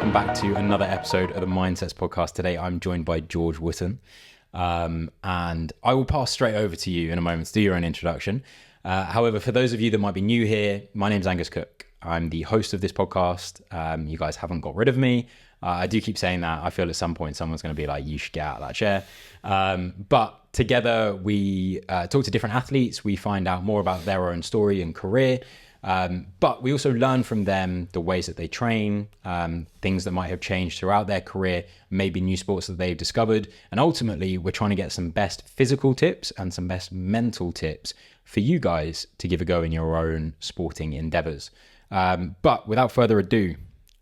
welcome back to another episode of the Mindsets podcast. Today I'm joined by George Wootten, and I will pass straight over to you in a moment to do your own introduction. However, for those of you that might be new here, my name's Angus Cook. I'm the host of this podcast. You guys haven't got rid of me. I do keep saying that. I feel at some point someone's going to be like, you should get out of that chair. But together we talk to different athletes. We find out more about their own story and career. But we also learn from them the ways that they train, things that might have changed throughout their career, maybe new sports that they've discovered. And ultimately, we're trying to get some best physical tips and some best mental tips for you guys to give a go in your own sporting endeavors. But without further ado,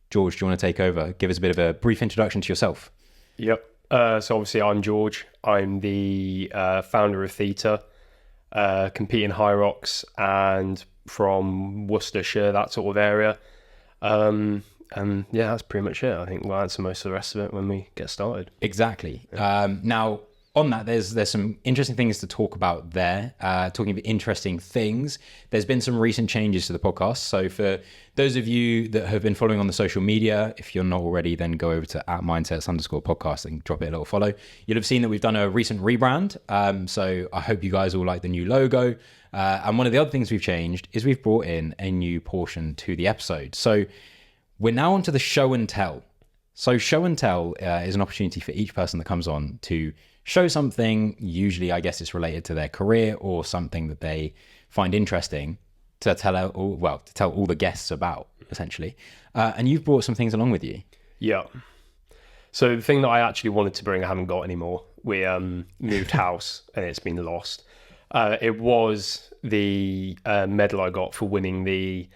George, do you want to take over? Give us a bit of a brief introduction to yourself. Yep. So obviously I'm George. I'm the founder of Theta, compete in Hyrox and from Worcestershire, that sort of area. And yeah, that's pretty much it. I think we'll answer most of the rest of it when we get started. Exactly. Now, on that, there's some interesting things to talk about there. Talking about interesting things, there's been some recent changes to the podcast. So for those of you that have been following on the social media, if you're not already, then go over to @mindsets_podcast and drop it a little follow. You'll have seen that we've done a recent rebrand. So I hope you guys all like the new logo. And one of the other things we've changed is we've brought in a new portion to the episode. So we're now onto the show and tell. So show and tell is an opportunity for each person that comes on to show something. Usually, I guess it's related to their career or something that they find interesting to tell all the guests about, essentially. And you've brought some things along with you. Yeah. So the thing that I actually wanted to bring, I haven't got anymore. We moved house and it's been lost. It was the medal I got for winning the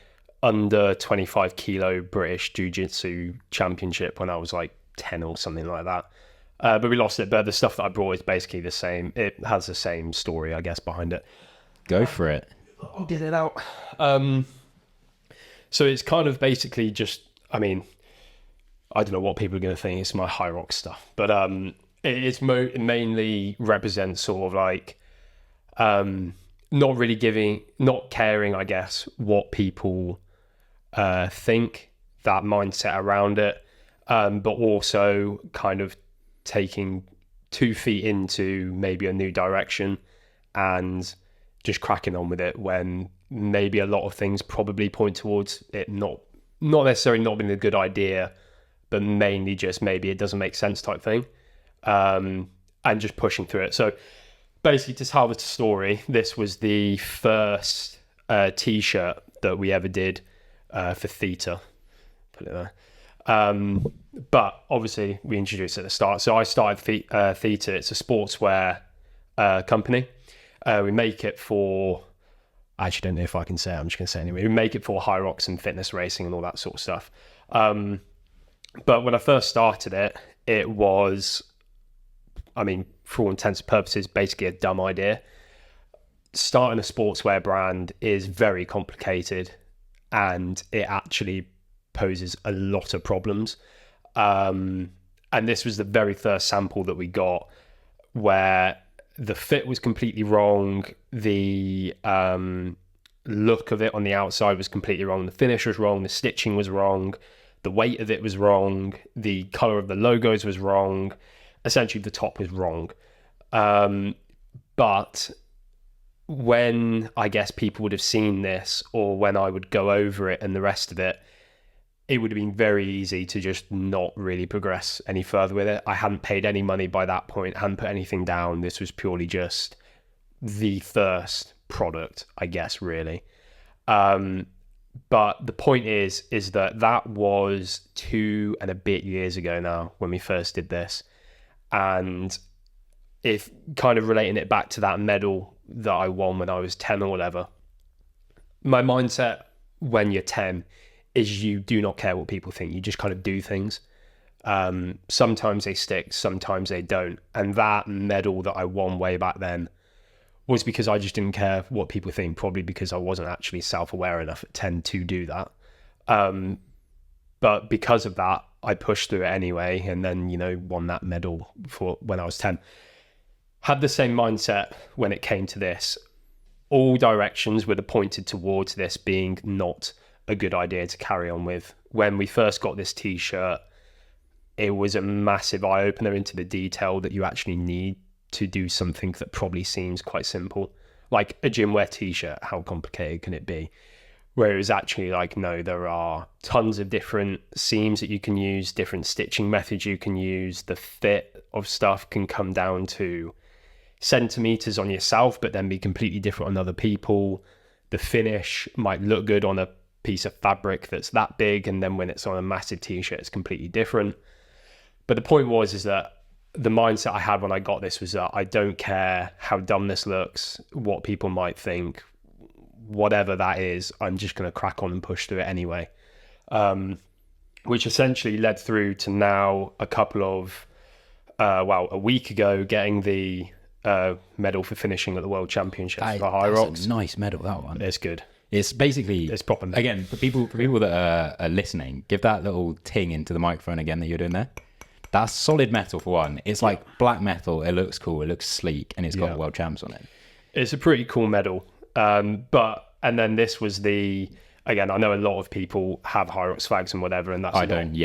under 25 kilo British Jiu-Jitsu Championship when I was like 10 or something like that. But we lost it. But the stuff that I brought is basically the same. It has the same story, I guess, behind it. Go for it. I'll get it out. So it's kind of basically just, I mean, I don't know what people are going to think. It's my Hyrox stuff. But it mainly represents sort of like not caring, I guess, what people think, that mindset around it, but also kind of taking 2 feet into maybe a new direction and just cracking on with it when maybe a lot of things probably point towards it not necessarily not being a good idea, but mainly just maybe it doesn't make sense type thing, and just pushing through it. So basically, to tell the story, this was the first t-shirt that we ever did for Theta. Put it there. But obviously, we introduced it at the start. So I started Theta. It's a sportswear company. We make it for... I actually don't know if I can say it. I'm just going to say it anyway. We make it for Hyrox and fitness racing and all that sort of stuff. But when I first started it, it was... I mean, for all intents and purposes, basically a dumb idea. Starting a sportswear brand is very complicated and it actually poses a lot of problems. And this was the very first sample that we got where the fit was completely wrong. The look of it on the outside was completely wrong. The finish was wrong. The stitching was wrong. The weight of it was wrong. The color of the logos was wrong. Essentially, the top was wrong. But when I guess people would have seen this, or when I would go over it and the rest of it, it would have been very easy to just not really progress any further with it. I hadn't paid any money by that point, hadn't put anything down. This was purely just the first product, I guess, really. But the point is that was 2 and a bit years ago now when we first did this. And if kind of relating it back to that medal that I won when I was 10 or whatever, my mindset when you're 10 is you do not care what people think. You just kind of do things. Sometimes they stick, sometimes they don't. And that medal that I won way back then was because I just didn't care what people think, probably because I wasn't actually self-aware enough at 10 to do that. But because of that, I pushed through it anyway, and then, won that medal for when I was 10. Had the same mindset when it came to this. All directions were pointed towards this being not a good idea to carry on with. When we first got this t-shirt, it was a massive eye-opener into the detail that you actually need to do something that probably seems quite simple. Like a gym wear t-shirt, how complicated can it be? Where it was actually like, no, there are tons of different seams that you can use, different stitching methods you can use. The fit of stuff can come down to centimeters on yourself, but then be completely different on other people. The finish might look good on a piece of fabric that's that big, and then when it's on a massive t-shirt, it's completely different. But the point is that the mindset I had when I got this was that I don't care how dumb this looks, what people might think, whatever that is, I'm just going to crack on and push through it anyway. Which essentially led through to now a week ago, getting the medal for finishing at the World Championships for Hyrox. That's a nice medal, that one. It's good. It's basically, it's proper. Again, for people that are listening, give that little ting into the microphone again that you're doing there. That's solid metal for one. It's like black metal. It looks cool. It looks sleek, and it's got world champs on it. It's a pretty cool medal. And then this was again, I know a lot of people have Hyrox flags and whatever, and that's I don't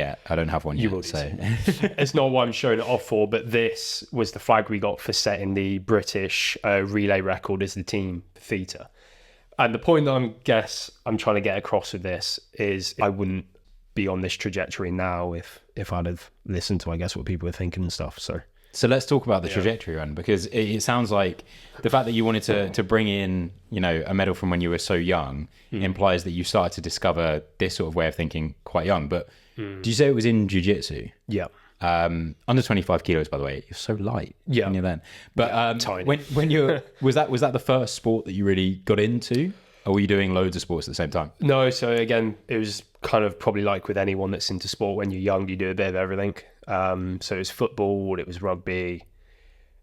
have one yet. You will so it's not what I'm showing it off for, but this was the flag we got for setting the British relay record as the team, Theta. And the point that I'm trying to get across with this is I wouldn't be on this trajectory now if I'd have listened to, I guess, what people were thinking and stuff. So let's talk about the trajectory run, because it sounds like the fact that you wanted to bring in, a medal from when you were so young implies that you started to discover this sort of way of thinking quite young. But did you say it was in jiu-jitsu? Yeah. Under 25 kilos, by the way. You're so light when you're then. But tiny. When you're was that the first sport that you really got into, or were you doing loads of sports at the same time? No. So again, it was kind of probably like with anyone that's into sport. When you're young, you do a bit of everything. So it was football, it was rugby,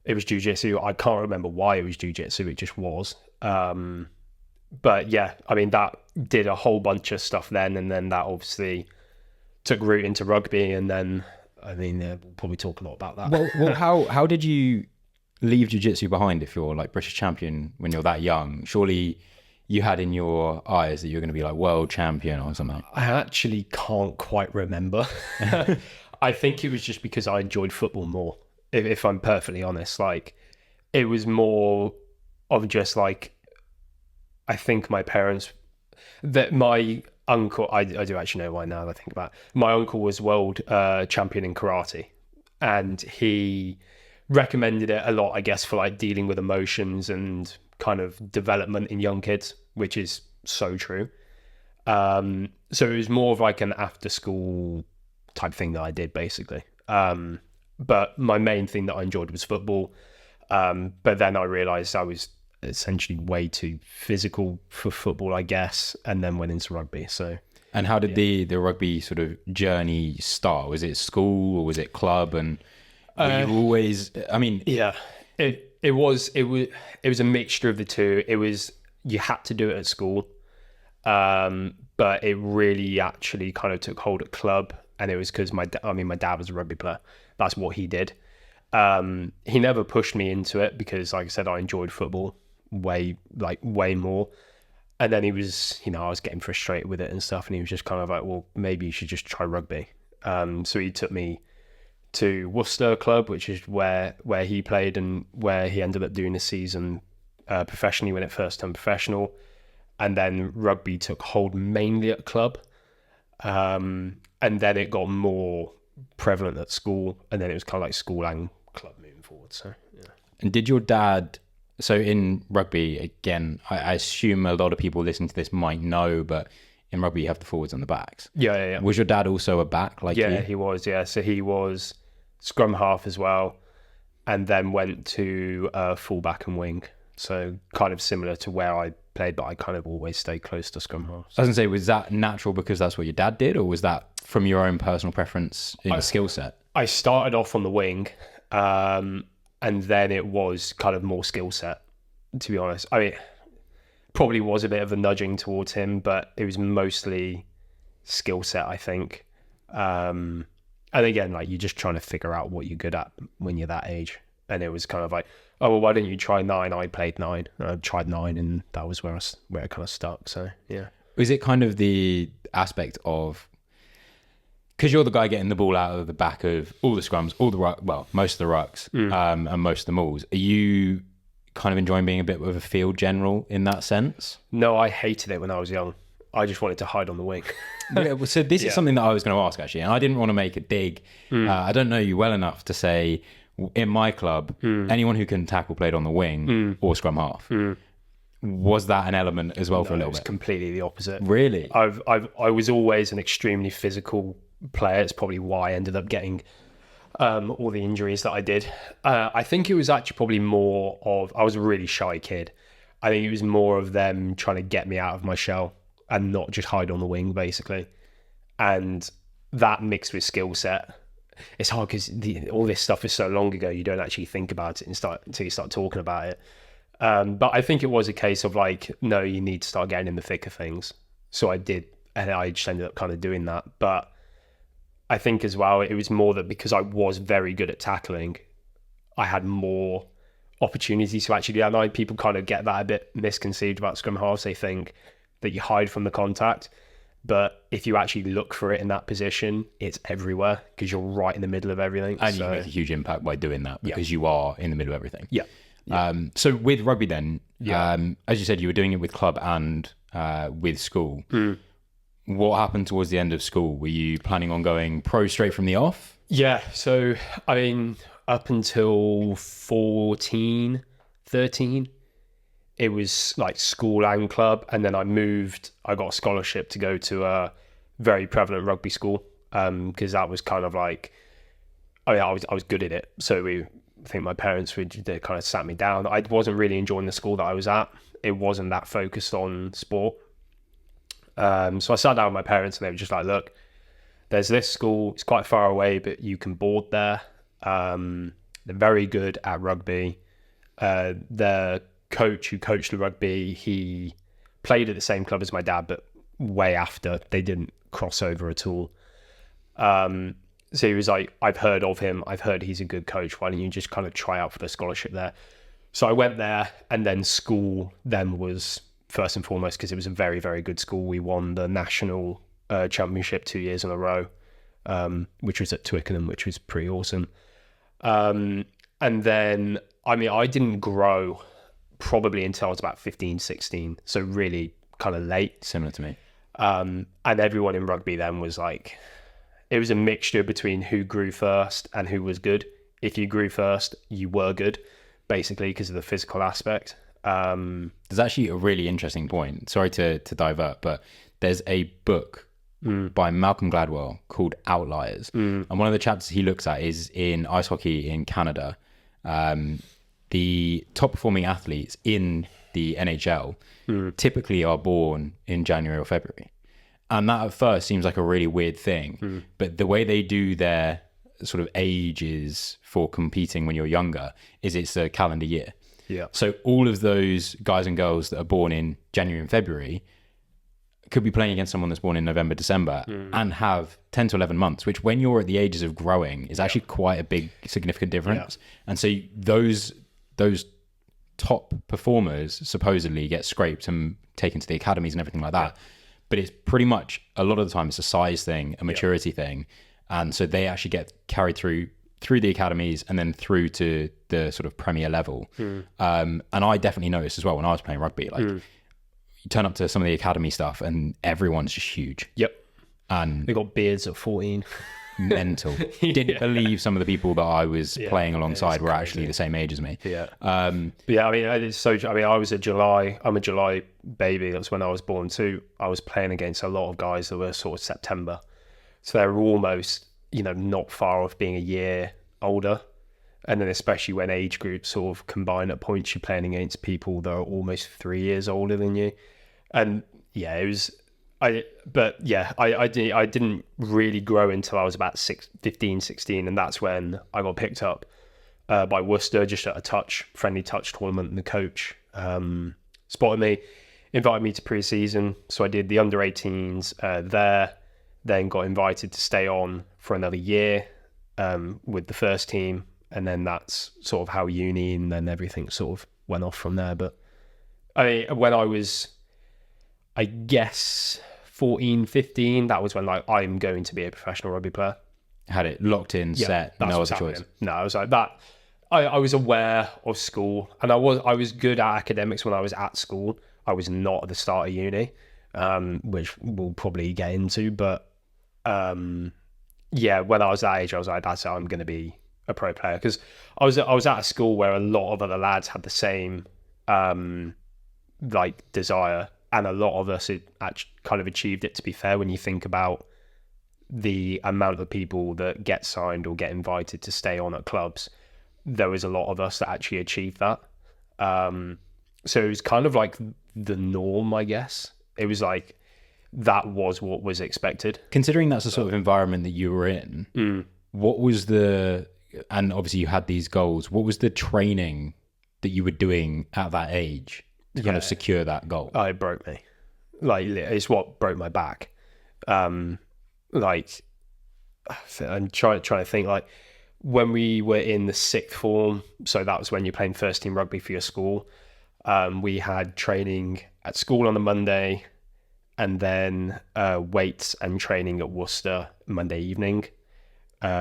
it was jiu-jitsu. I can't remember why it was jiu-jitsu, it just was. But yeah, I mean, that did a whole bunch of stuff then, and then that obviously took root into rugby, and then, I mean, we'll probably talk a lot about that. Well, how did you leave jiu-jitsu behind if you're like British champion when you're that young? Surely you had in your eyes that you're going to be like world champion or something. I actually can't quite remember. I think it was just because I enjoyed football more, if I'm perfectly honest. Like, it was more of just like, I think my parents, that my uncle, I do actually know why now that I think about it. My uncle was world champion in karate, and he recommended it a lot, I guess, for like dealing with emotions and kind of development in young kids, which is so true. So it was more of like an after school type thing that I did, basically. But my main thing that I enjoyed was football. But then I realized I was essentially way too physical for football, I guess, and then went into rugby. So, and how did the rugby sort of journey start? Was it school or was it club? And were you always, I mean, yeah, it was a mixture of the two. It was, you had to do it at school, but it really actually kind of took hold at club. And it was because my dad was a rugby player. That's what he did. He never pushed me into it because, like I said, I enjoyed football way more. And then he was, I was getting frustrated with it and stuff. And he was just kind of like, well, maybe you should just try rugby. So he took me to Worcester Club, which is where he played and where he ended up doing a season professionally when it first turned professional. And then rugby took hold mainly at club. And then it got more prevalent at school, and then it was kind of like school and club moving forward. So, yeah. And did your dad, so in rugby, again, I assume a lot of people listening to this might know, but in rugby you have the forwards and the backs. Yeah. Was your dad also a back like you? Yeah, he was, yeah. So he was scrum half as well, and then went to full back and wing. So kind of similar to where I played, but I kind of always stayed close to scrum half. I was going to say, was that natural because that's what your dad did, or was that from your own personal preference in the skill set? I started off on the wing, and then it was kind of more skill set, to be honest. I mean, probably was a bit of a nudging towards him, but it was mostly skill set, I think. And again, like, you're just trying to figure out what you're good at when you're that age. And it was kind of like, oh, well, why didn't you try 9? I played 9. I tried 9, and that was where it kind of stuck. So, yeah. Is it kind of the aspect of, because you're the guy getting the ball out of the back of all the scrums, all the most of the rucks, and most of the mauls. Are you kind of enjoying being a bit of a field general in that sense? No, I hated it when I was young. I just wanted to hide on the wing. So this is something that I was going to ask, actually, and I didn't want to make it big. I don't know you well enough to say, in my club, anyone who can tackle played on the wing or scrum half. Was that an element as well for a little It was bit? completely the opposite. Really? I was always an extremely physical player. It's probably why I ended up getting all the injuries that I did. I think it was actually probably more of, I was a really shy kid. I think it was more of them trying to get me out of my shell and not just hide on the wing, basically. And that mixed with skill set, it's hard because all this stuff is so long ago, you don't actually think about it until you start talking about it. But I think it was a case of like, no, you need to start getting in the thick of things. So I did, and I just ended up kind of doing that. But I think as well, it was more that because I was very good at tackling, I had more opportunities to actually do that. And I know people kind of get that a bit misconceived about scrum halves. They think that you hide from the contact. But if you actually look for it in that position, it's everywhere because you're right in the middle of everything. And you make a huge impact by doing that because you are in the middle of everything. Yeah. So with rugby then, as you said, you were doing it with club and with school. What happened towards the end of school? Were you planning on going pro straight from the off? Yeah. So, I mean, up until 14, 13, it was like school and club. And then I got a scholarship to go to a very prevalent rugby school because that was kind of like, I was good at it. So I think my parents they kind of sat me down. I wasn't really enjoying the school that I was at. It wasn't that focused on sport. So I sat down with my parents and they were just like, look, there's this school, it's quite far away, but you can board there. They're very good at rugby. The coach who coached the rugby, he played at the same club as my dad, but way after. They didn't cross over at all. So he was like, I've heard of him. I've heard he's a good coach. Why don't you just kind of try out for the scholarship there? So I went there, and then school then was first and foremost because it was a very, very good school. We won the national championship 2 years in a row, which was at Twickenham, which was pretty awesome. And then, I mean, I didn't grow probably until I was about 15, 16. So really kind of late. Similar to me. And everyone in rugby then was like, it was a mixture between who grew first and who was good. If you grew first, you were good, basically, because of the physical aspect. There's actually a really interesting point. Sorry to divert, but there's a book by Malcolm Gladwell called Outliers. And one of the chapters he looks at is in ice hockey in Canada. The top performing athletes in the NHL typically are born in January or February. And that at first seems like a really weird thing, but the way they do their sort of ages for competing when you're younger is it's a calendar year. Yeah. So all of those guys and girls that are born in January and February could be playing against someone that's born in November, December and have 10 to 11 months, which when you're at the ages of growing is actually quite a big, significant difference. And so those top performers supposedly get scraped and taken to the academies and everything like that. But it's pretty much, a lot of the time, it's a size thing, a maturity thing. And so they actually get carried through the academies and then through to the sort of premier level. And I definitely noticed as well when I was playing rugby, like you turn up to some of the academy stuff and everyone's just huge. Yep. And they got beards at 14. Mental. Didn't believe some of the people that I was playing alongside were actually the same age as me. Yeah. I mean, it's so. I mean, I'm a July baby. That's when I was born too. I was playing against a lot of guys that were sort of September, so they're almost, not far off being a year older. And then especially when age groups sort of combine at points, you're playing against people that are almost 3 years older than you. And yeah, it was. I didn't really grow until I was about 15, 16, and that's when I got picked up by Worcester just at a friendly touch tournament, and the coach spotted me, invited me to pre-season. So I did the under-18s there, then got invited to stay on for another year with the first team, and then that's sort of how uni and then everything sort of went off from there. But when I was, I guess, 14, 15, that was when like I'm going to be a professional rugby player. Had it locked in, set, no other choice. No, I was like that. I was aware of school, and I was good at academics when I was at school. I was not at the start of uni, which we'll probably get into. But yeah, when I was that age, I was like, that's how I'm going to be a pro player, because I was at a school where a lot of other lads had the same like desire, and a lot of us had actually kind of achieved it, to be fair, when you think about the amount of people that get signed or get invited to stay on at clubs. There was a lot of us that actually achieved that. So it was kind of like the norm, I guess. It was like that was what was expected. Considering that's the sort of environment that you were in, what was and obviously you had these goals, what was the training that you were doing at that age to kind of secure that goal? It broke me. Like, it's what broke my back. Like, I'm trying to think, like, when we were in the sixth form, so that was when you're playing first team rugby for your school, we had training at school on a Monday, and then weights and training at Worcester Monday evening.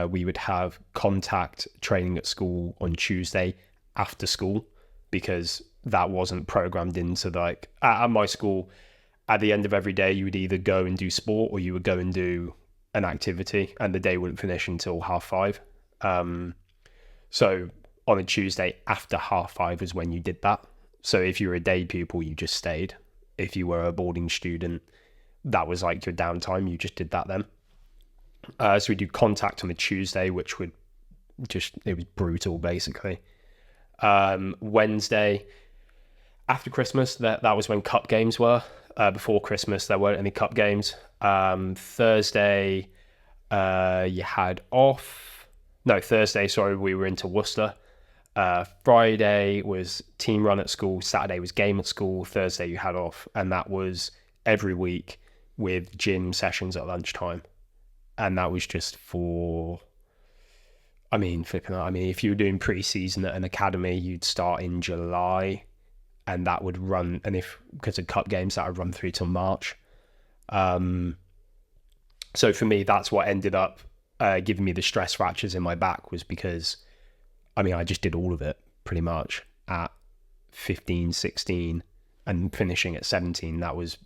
We would have contact training at school on Tuesday after school, because that wasn't programmed into, like, at my school, at the end of every day, you would either go and do sport or you would go and do an activity, and the day wouldn't finish until 5:30. So on a Tuesday after 5:30 is when you did that. So if you were a day pupil, you just stayed. If you were a boarding student, that was like your downtime. You just did that then. So we do contact on the Tuesday, which it was brutal, basically. Wednesday after Christmas, that was when cup games were. Before Christmas, there weren't any cup games. Thursday, you had off. No, Thursday, sorry, we were into Worcester. Friday was team run at school. Saturday was game at school. Thursday you had off. And that was every week with gym sessions at lunchtime. And that was just for... if you were doing pre-season at an academy, you'd start in July, and that would run, and because of cup games, that would run through till March. So for me, that's what ended up giving me the stress fractures in my back, was because, I just did all of it pretty much at 15, 16, and finishing at 17. That was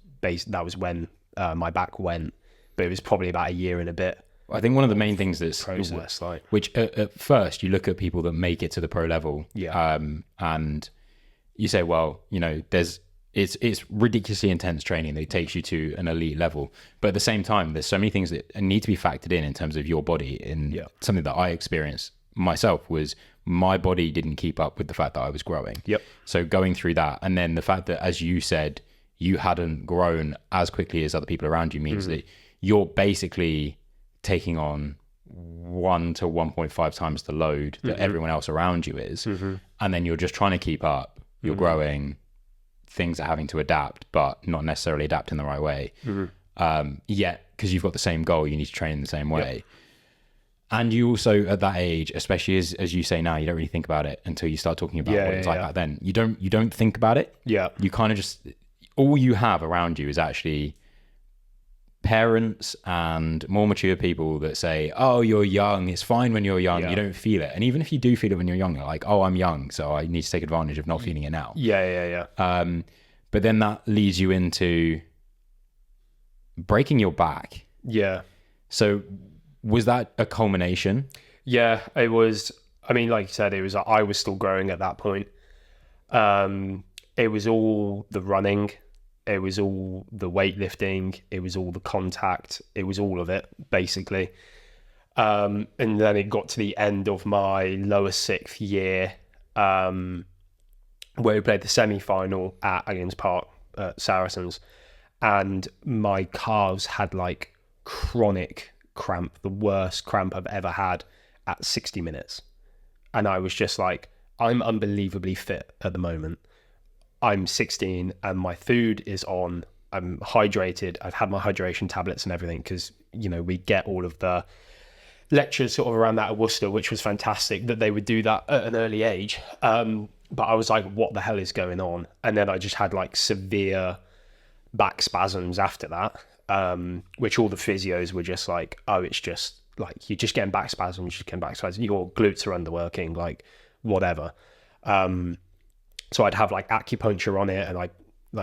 when my back went, but it was probably about a year and a bit. I think one of the main things that's process, which at first you look at people that make it to the pro level, and you say, well, it's ridiculously intense training that takes you to an elite level, but at the same time, there's so many things that need to be factored in terms of your body. And something that I experienced myself was my body didn't keep up with the fact that I was growing. So going through that, and then the fact that, as you said, you hadn't grown as quickly as other people around you, means that you're basically taking on 1 to 1.5 times the load that everyone else around you is. And then you're just trying to keep up. You're growing, things are having to adapt, but not necessarily adapt in the right way. Yet, because you've got the same goal, you need to train in the same way. And you also, at that age, especially as you say now, you don't really think about it until you start talking about what it's like back then. You don't think about it. You kind of just, all you have around you is actually parents and more mature people that say, oh, you're young, it's fine when you're young, you don't feel it. And even if you do feel it when you're young, you're like, oh, I'm young, so I need to take advantage of not feeling it now. But then that leads you into breaking your back. So was that a culmination? It was. Like you said, it was, I was still growing at that point. It was all the running, it was all the weightlifting, it was all the contact, it was all of it, basically. And then it got to the end of my lower sixth year, where we played the semi-final at Agons Park at Saracens, and my calves had like chronic cramp, the worst cramp I've ever had, at 60 minutes. And I was just like, I'm unbelievably fit at the moment. I'm 16 and my food is on. I'm hydrated. I've had my hydration tablets and everything, because, we get all of the lectures sort of around that at Worcester, which was fantastic that they would do that at an early age. But I was like, what the hell is going on? And then I just had like severe back spasms after that. which all the physios were just like, oh, it's just like, you're just getting back spasms, your glutes are underworking, like whatever. So I'd have like acupuncture on it, and I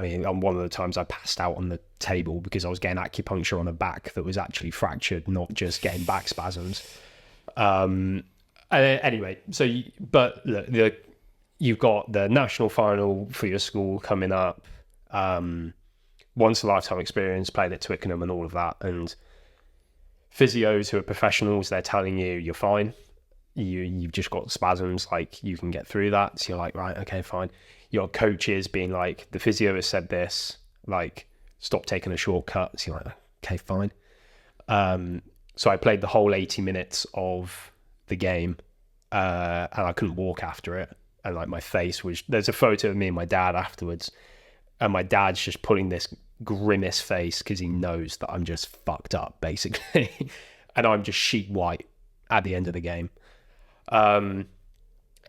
mean, on one of the times I passed out on the table because I was getting acupuncture on a back that was actually fractured, not just getting back spasms. Anyway, so look, you've got the national final for your school coming up, once a lifetime experience, playing at Twickenham and all of that, and physios who are professionals, they're telling you you're fine. You've just got spasms, like you can get through that. So you're like, right, okay, fine. Your coaches being like, the physio has said this, like, stop taking a shortcut. So you're like, okay, fine. So I played the whole 80 minutes of the game, and I couldn't walk after it. And like my face was, there's a photo of me and my dad afterwards, and my dad's just putting this grimace face because he knows that I'm just fucked up, basically. And I'm just sheet white at the end of the game. And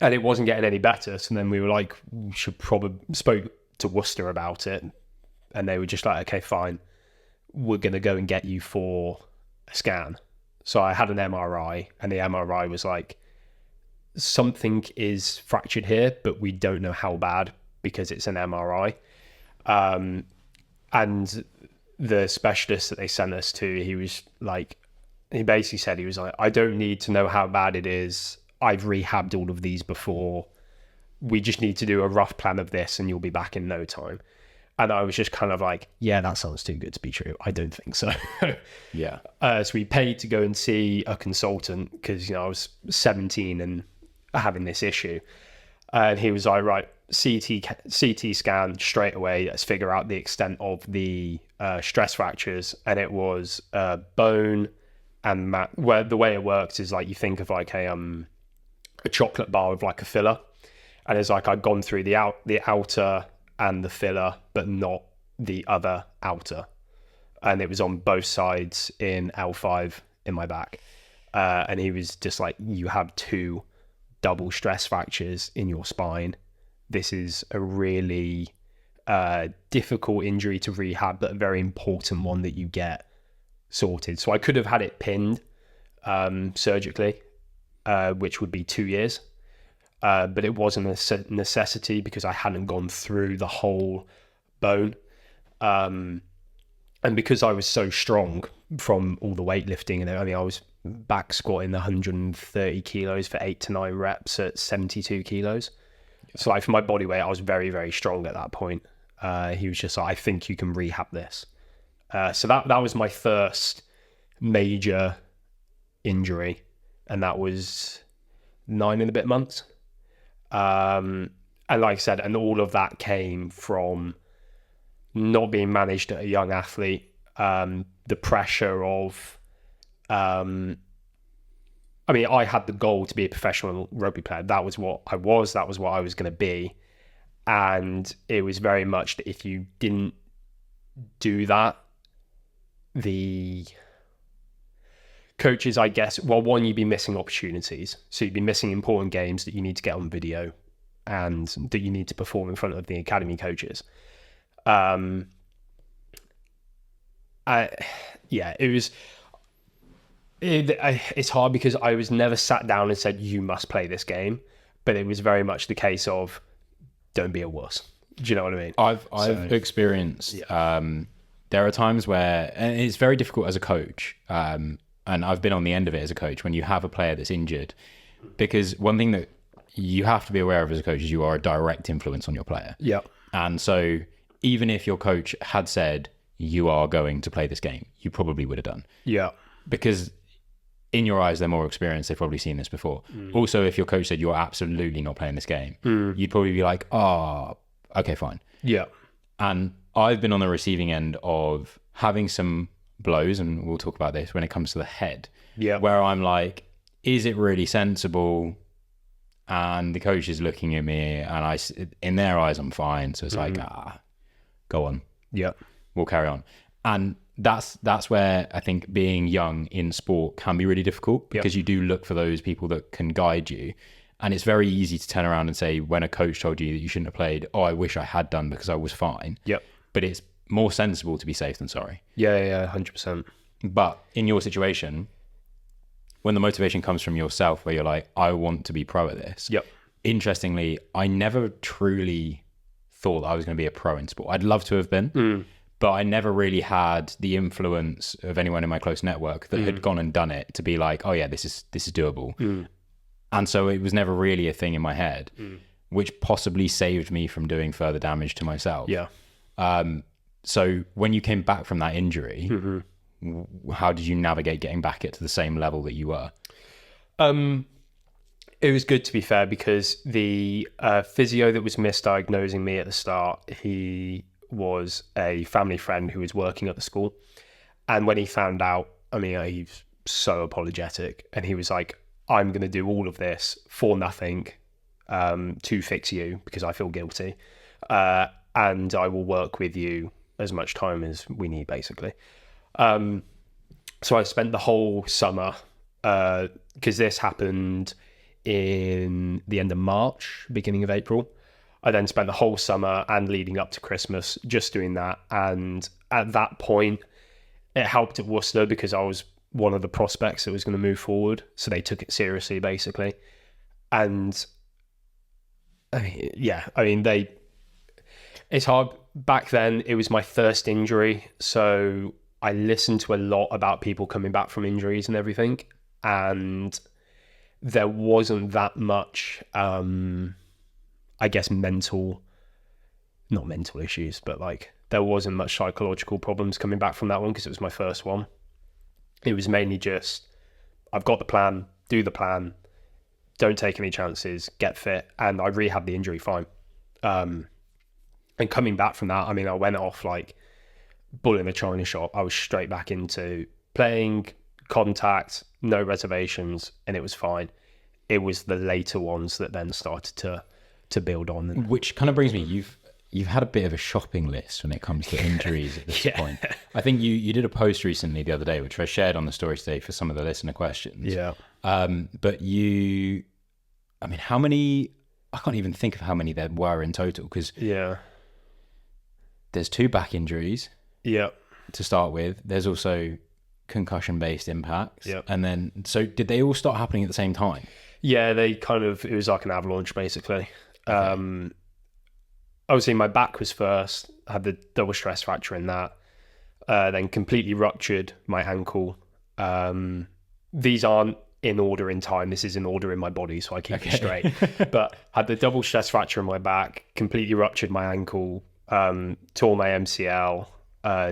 it wasn't getting any better. So then we were like, we should probably spoke to Worcester about it. And they were just like, okay, fine. We're going to go and get you for a scan. So I had an MRI, and the MRI was like, something is fractured here, but we don't know how bad because it's an MRI. And the specialist that they sent us to, he basically said, he was like, I don't need to know how bad it is. I've rehabbed all of these before. We just need to do a rough plan of this and you'll be back in no time. And I was just kind of like, yeah, that sounds too good to be true. I don't think so. Yeah. So we paid to go and see a consultant because, I was 17 and having this issue. And he was like, right, CT scan straight away. Let's figure out the extent of the stress fractures. And it was bone and where the way it works is like, you think of like a chocolate bar with like a filler. And it's like, I'd gone through the outer and the filler, but not the other outer. And it was on both sides in L5 in my back. And he was just like, you have 2 double stress fractures in your spine. This is a really difficult injury to rehab, but a very important one that you get sorted. So I could have had it pinned surgically, which would be 2 years. But it wasn't a necessity because I hadn't gone through the whole bone. And because I was so strong from all the weightlifting, and I was back squatting 130 kilos for 8 to 9 reps at 72 kilos. So like for my body weight, I was very, very strong at that point. He was just like, I think you can rehab this. So that was my first major injury. And that was 9 and a bit months. And like I said, and all of that came from not being managed at a young athlete, the pressure of, I had the goal to be a professional rugby player. That was what I was. That was what I was going to be. And it was very much that if you didn't do that, the coaches, I guess, well, one, you'd be missing opportunities. So you'd be missing important games that you need to get on video and that you need to perform in front of the academy coaches. It's hard because I was never sat down and said, you must play this game. But it was very much the case of, don't be a wuss. Do you know what I mean? I've experienced, there are times where, and it's very difficult as a coach, and I've been on the end of it as a coach, when you have a player that's injured, because one thing that you have to be aware of as a coach is you are a direct influence on your player. Yeah. And so even if your coach had said, you are going to play this game, you probably would have done. Yeah. Because in your eyes, they're more experienced. They've probably seen this before. Also, if your coach said, you're absolutely not playing this game, you'd probably be like, okay, fine. Yeah. And I've been on the receiving end of having some blows, and we'll talk about this when it comes to the head, where I'm like, is it really sensible? And the coach is looking at me, and in their eyes, I'm fine. So it's like, go on. Yeah. We'll carry on. And that's where I think being young in sport can be really difficult, because you do look for those people that can guide you. And it's very easy to turn around and say, when a coach told you that you shouldn't have played, I wish I had done because I was fine. Yep. But it's more sensible to be safe than sorry. Yeah, 100%. But in your situation, when the motivation comes from yourself, where you're like, I want to be pro at this. Yep. Interestingly, I never truly thought that I was going to be a pro in sport. I'd love to have been, but I never really had the influence of anyone in my close network that had gone and done it to be like, oh yeah, this is doable. And so it was never really a thing in my head, which possibly saved me from doing further damage to myself. Yeah. So when you came back from that injury, how did you navigate getting back it to the same level that you were? It was good, to be fair, because the physio that was misdiagnosing me at the start, he was a family friend who was working at the school. And when he found out, I mean, he was so apologetic. And he was like, I'm going to do all of this for nothing to fix you because I feel guilty. And I will work with you as much time as we need, basically. So I spent the whole summer, because this happened in the end of March, beginning of April. I then spent the whole summer and leading up to Christmas just doing that. And at that point, it helped at Worcester because I was one of the prospects that was going to move forward. So they took it seriously, basically. And it's hard. Back then, it was my first injury. So I listened to a lot about people coming back from injuries and everything. And there wasn't that much, I guess, not mental issues, but like there wasn't much psychological problems coming back from that one because it was my first one. It was mainly just, I've got the plan, do the plan, don't take any chances, get fit, and I rehabbed the injury fine. And coming back from that, I mean, I went off like bull in a china shop. I was straight back into playing, contact, no reservations, and it was fine. It was the later ones that then started to build on. Which kind of brings me, you've had a bit of a shopping list when it comes to injuries at this point. I think you did a post recently the other day, which I shared on the story today for some of the listener questions. Yeah. But how many, I can't even think of how many there were in total, because there's 2 back injuries to start with. There's also concussion-based impacts. And then, so did they all start happening at the same time? Yeah, it was like an avalanche, basically. Okay. Obviously, my back was first. I had the double stress fracture in that. Then completely ruptured my ankle. These aren't in order in time. This is in order in my body, so I keep it straight. But had the double stress fracture in my back, completely ruptured my ankle, tore my MCL,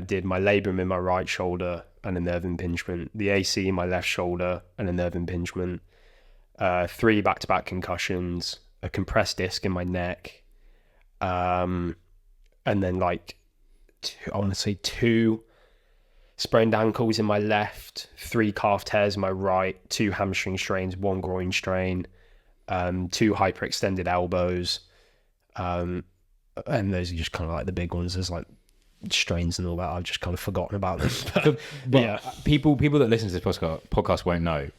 did my labrum in my right shoulder and a nerve impingement, the AC in my left shoulder and a nerve impingement, 3 back-to-back concussions, a compressed disc in my neck, and then like 2 sprained ankles in my left, 3 calf tears in my right, 2 hamstring strains, 1 groin strain, 2 hyperextended elbows, and those are just kind of like the big ones. There's like strains and all that. I've just kind of forgotten about them. But yeah, people that listen to this podcast won't know.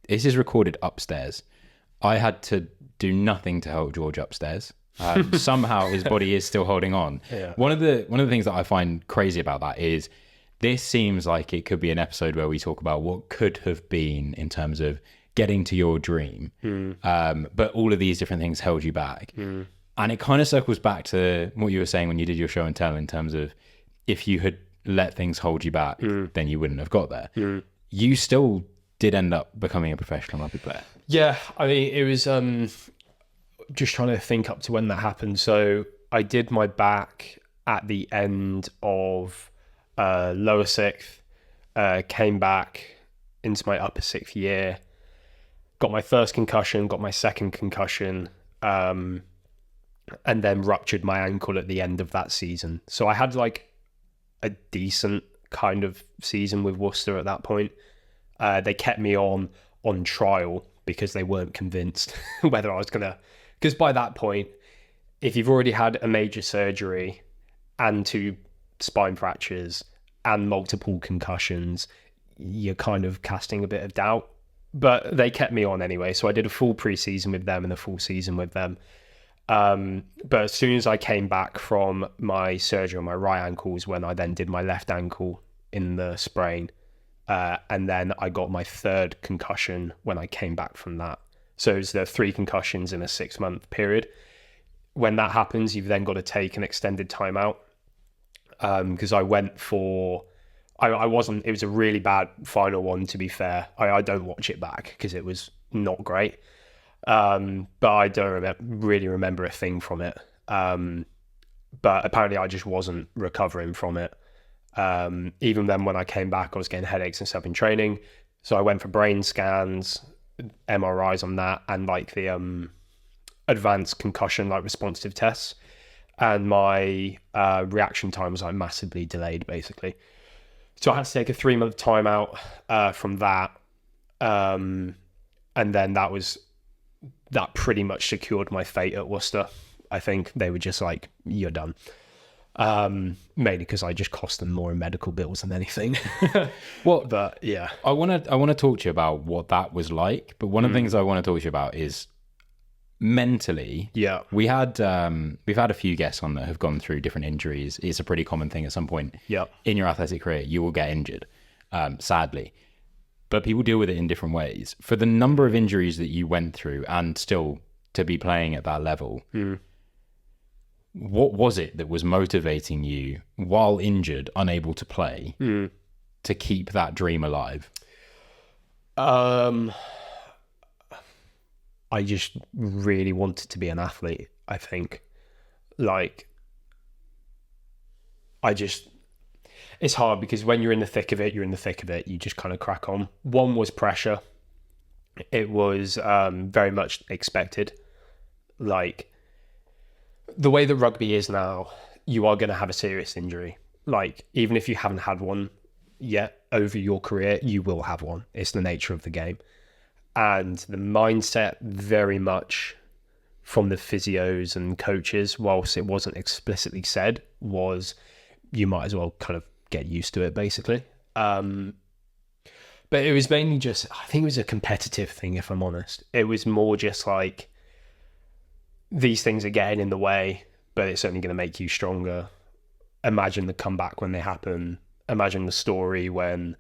This is recorded upstairs. I had to do nothing to help George upstairs. Somehow his body is still holding on. Yeah. One of the things that I find crazy about that is this seems like it could be an episode where we talk about what could have been in terms of getting to your dream. But all of these different things held you back. And it kind of circles back to what you were saying when you did your show and tell, in terms of if you had let things hold you back, then you wouldn't have got there. You still did end up becoming a professional rugby player. Yeah, I mean, it was just trying to think up to when that happened. So I did my back at the end of lower 6th, came back into my upper 6th year, got my first concussion, got my second concussion, and then ruptured my ankle at the end of that season. So I had like a decent kind of season with Worcester at that point. They kept me on trial because they weren't convinced whether I was going to... Because by that point, if you've already had a major surgery and 2 spine fractures and multiple concussions, you're kind of casting a bit of doubt. But they kept me on anyway. So I did a full pre-season with them and a full season with them. But as soon as I came back from my surgery on my right ankle was when I then did my left ankle in the sprain. And then I got my third concussion when I came back from that. So it's the 3 concussions in a 6-month period. When that happens, you've then got to take an extended time out. Because I went for, I wasn't, it was a really bad final one, to be fair. I don't watch it back because it was not great. But I don't really remember a thing from it. But apparently I just wasn't recovering from it. Even then when I came back, I was getting headaches and stuff in training. So I went for brain scans, MRIs on that, and like the advanced concussion like responsive tests. And my reaction time was like massively delayed, basically. So I had to take a 3-month time out from that. And then that pretty much secured my fate at Worcester. I think they were just like, you're done. Mainly because I just cost them more in medical bills than anything. Well, but yeah, I want to talk to you about what that was like. But one of the things I want to talk to you about is mentally. Yeah, we've had a few guests on that have gone through different injuries. It's a pretty common thing at some point. Yeah, in your athletic career, you will get injured, sadly. But people deal with it in different ways. For the number of injuries that you went through and still to be playing at that level, what was it that was motivating you while injured, unable to play, to keep that dream alive? I just really wanted to be an athlete, I think. Like, it's hard because when you're in the thick of it, you just kind of crack on. One was pressure. It was very much expected. Like, the way that rugby is now, you are going to have a serious injury. Like, even if you haven't had one yet over your career, you will have one. It's the nature of the game. And the mindset very much from the physios and coaches, whilst it wasn't explicitly said, was you might as well kind of get used to it, basically. But it was mainly just, I think it was a competitive thing, if I'm honest. It was more just like, these things are getting in the way, but it's only going to make you stronger. Imagine the comeback when they happen. Imagine the story when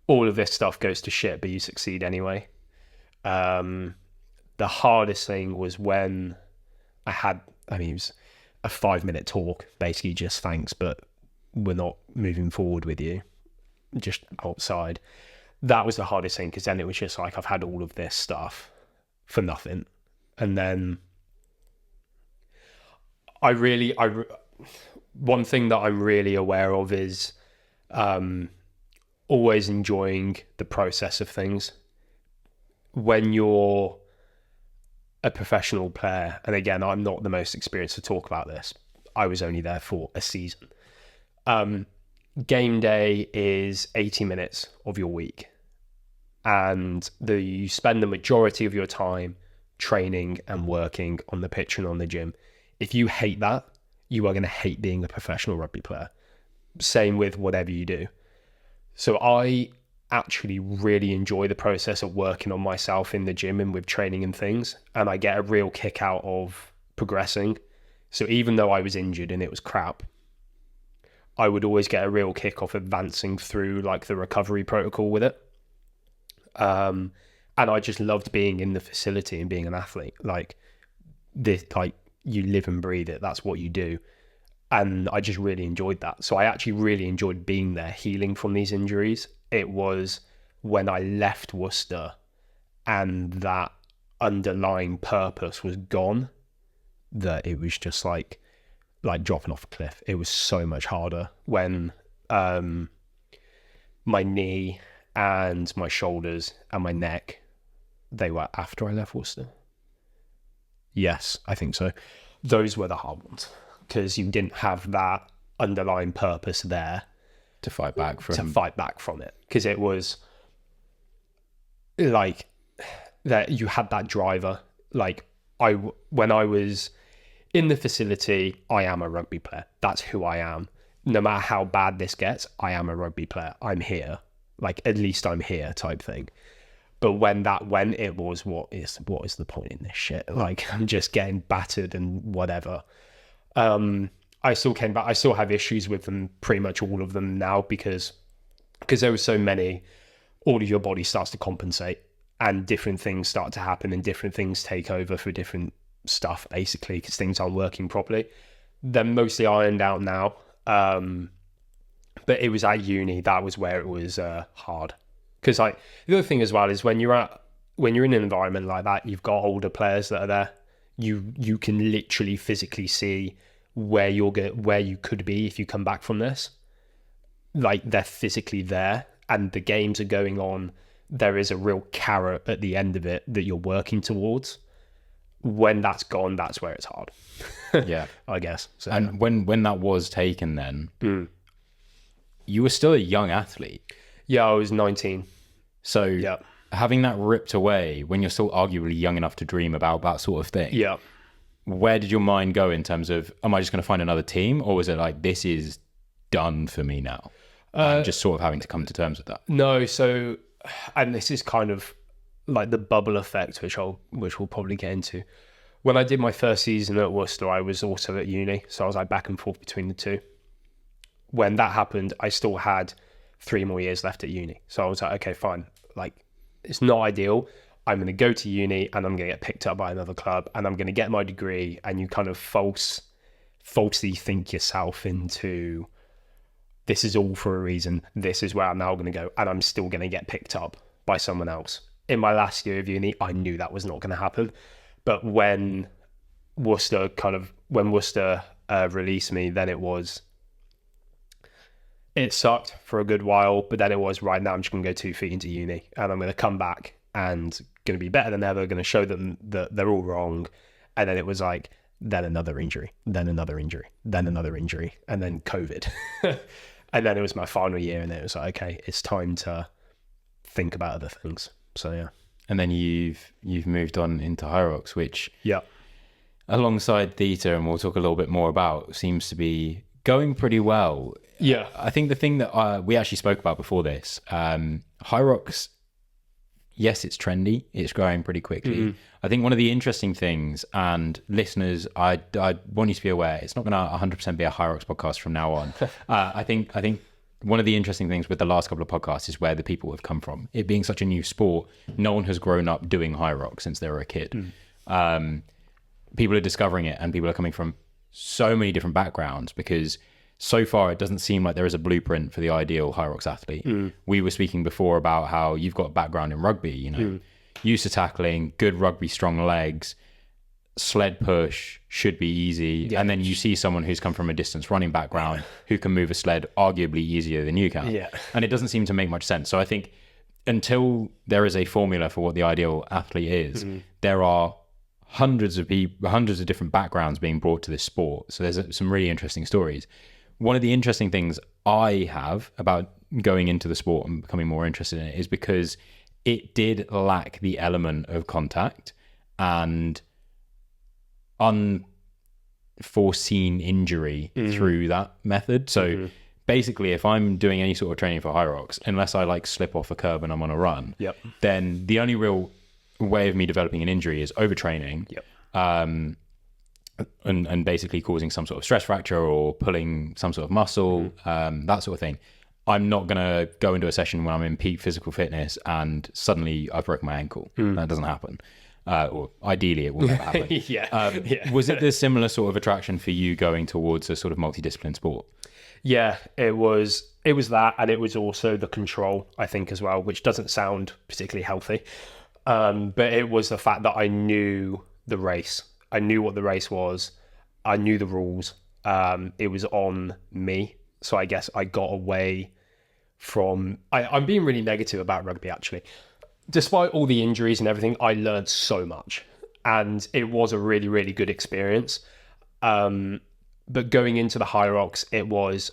all of this stuff goes to shit, but you succeed anyway. The hardest thing was when it was a 5-minute talk, basically just thanks, but we're not moving forward with you, just outside. That was the hardest thing, because then it was just like, I've had all of this stuff for nothing. And then one thing that I'm really aware of is always enjoying the process of things. When you're a professional player, and again, I'm not the most experienced to talk about this, I was only there for a season. Game day is 80 minutes of your week, and you spend the majority of your time training and working on the pitch and on the gym. If you hate that, you are going to hate being a professional rugby player. Same with whatever you do. So I actually really enjoy the process of working on myself in the gym and with training and things, and I get a real kick out of progressing. So even though I was injured and it was crap, I would always get a real kick off advancing through like the recovery protocol with it. And I just loved being in the facility and being an athlete. Like this, like you live and breathe it. That's what you do. And I just really enjoyed that. So I actually really enjoyed being there, healing from these injuries. It was when I left Worcester and that underlying purpose was gone, that it was just like dropping off a cliff. It was so much harder when my knee and my shoulders and my neck, they were after I left Worcester. Yes, I think so. Those were the hard ones, because you didn't have that underlying purpose there to fight back from it, because it was like that you had that driver. Like when I was in the facility, I am a rugby player. That's who I am. No matter how bad this gets, I am a rugby player. I'm here. Like, at least I'm here type thing. But when that went, it was, what is the point in this shit? Like, I'm just getting battered and whatever. I still came back. I still have issues with them, pretty much all of them now, because there were so many. All of your body starts to compensate, and different things start to happen, and different things take over for different stuff, basically, because things aren't working properly. They're mostly ironed out now. But it was at uni, that was where it was hard. Because like the other thing as well is when you're in an environment like that, you've got older players that are there. You can literally physically see where you could be if you come back from this. Like, they're physically there, and the games are going on. There is a real carrot at the end of it that you're working towards. When that's gone, that's where it's hard. Yeah, I guess. So, and when that was taken, then you were still a young athlete. Yeah, I was 19. So yeah, having that ripped away when you're still arguably young enough to dream about that sort of thing. Yeah. Where did your mind go in terms of, am I just going to find another team? Or was it like, this is done for me now? Just sort of having to come to terms with that. No, so, and this is kind of like the bubble effect, which we'll probably get into. When I did my first season at Worcester, I was also at uni. So I was like back and forth between the two. When that happened, I still had 3 more years left at uni. So I was like, okay, fine. Like, it's not ideal. I'm going to go to uni and I'm going to get picked up by another club and I'm going to get my degree. And you kind of falsely think yourself into, this is all for a reason. This is where I'm now going to go. And I'm still going to get picked up by someone else. In my last year of uni, I knew that was not going to happen. But when Worcester released me, then it sucked for a good while, but then it was, right, now I'm just going to go 2 feet into uni and I'm going to come back and going to be better than ever, going to show them that they're all wrong. And then it was like, then another injury, then another injury, then another injury, and then COVID. And then it was my final year and then it was like, okay, it's time to think about other things. So yeah. And then you've moved on into Hyrox, which alongside Theta, and we'll talk a little bit more about, seems to be going pretty well. Yeah. I think the thing that we actually spoke about before this, Hyrox, yes, it's trendy. It's growing pretty quickly. Mm-hmm. I think one of the interesting things, and listeners, I want you to be aware, it's not going to 100% be a Hyrox podcast from now on. I think one of the interesting things with the last couple of podcasts is where the people have come from. It being such a new sport, no one has grown up doing Hyrox since they were a kid. People are discovering it and people are coming from so many different backgrounds, because so far it doesn't seem like there is a blueprint for the ideal Hyrox athlete. We were speaking before about how you've got a background in rugby, used to tackling, good rugby, strong legs, sled push should be easy. And then you see someone who's come from a distance running background who can move a sled arguably easier than you can. And it doesn't seem to make much sense. So I think until there is a formula for what the ideal athlete is, there are hundreds of different backgrounds being brought to this sport. So there's some really interesting stories. One of the interesting things I have about going into the sport and becoming more interested in it is because it did lack the element of contact and unforeseen injury through that method. So basically, if I'm doing any sort of training for Hyrox, unless I like slip off a curb and I'm on a run, then the only real way of me developing an injury is overtraining. And basically causing some sort of stress fracture or pulling some sort of muscle, that sort of thing. I'm not going to go into a session when I'm in peak physical fitness and suddenly I've broken my ankle. That doesn't happen. Or ideally it will never happen. Was it the similar sort of attraction for you going towards a sort of multidiscipline sport? Yeah, it was that, and it was also the control, I think, as well, which doesn't sound particularly healthy. But it was the fact that I knew the race. I knew what the race was. I knew the rules. It was on me. So I guess I got away from... I'm being really negative about rugby, actually. Despite all the injuries and everything, I learned so much. And it was a really, really good experience. But going into the Hyrox, it was...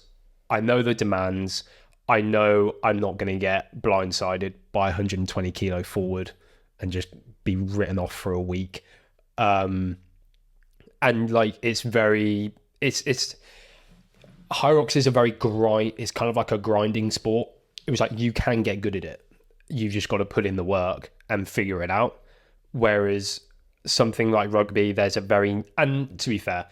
I know the demands. I know I'm not going to get blindsided by 120 kilo forward and just be written off for a week. And like, it's Hyrox is a very it's kind of like a grinding sport. It was like, you can get good at it. you've just got to put in the work and figure it out. Whereas something like rugby, and to be fair,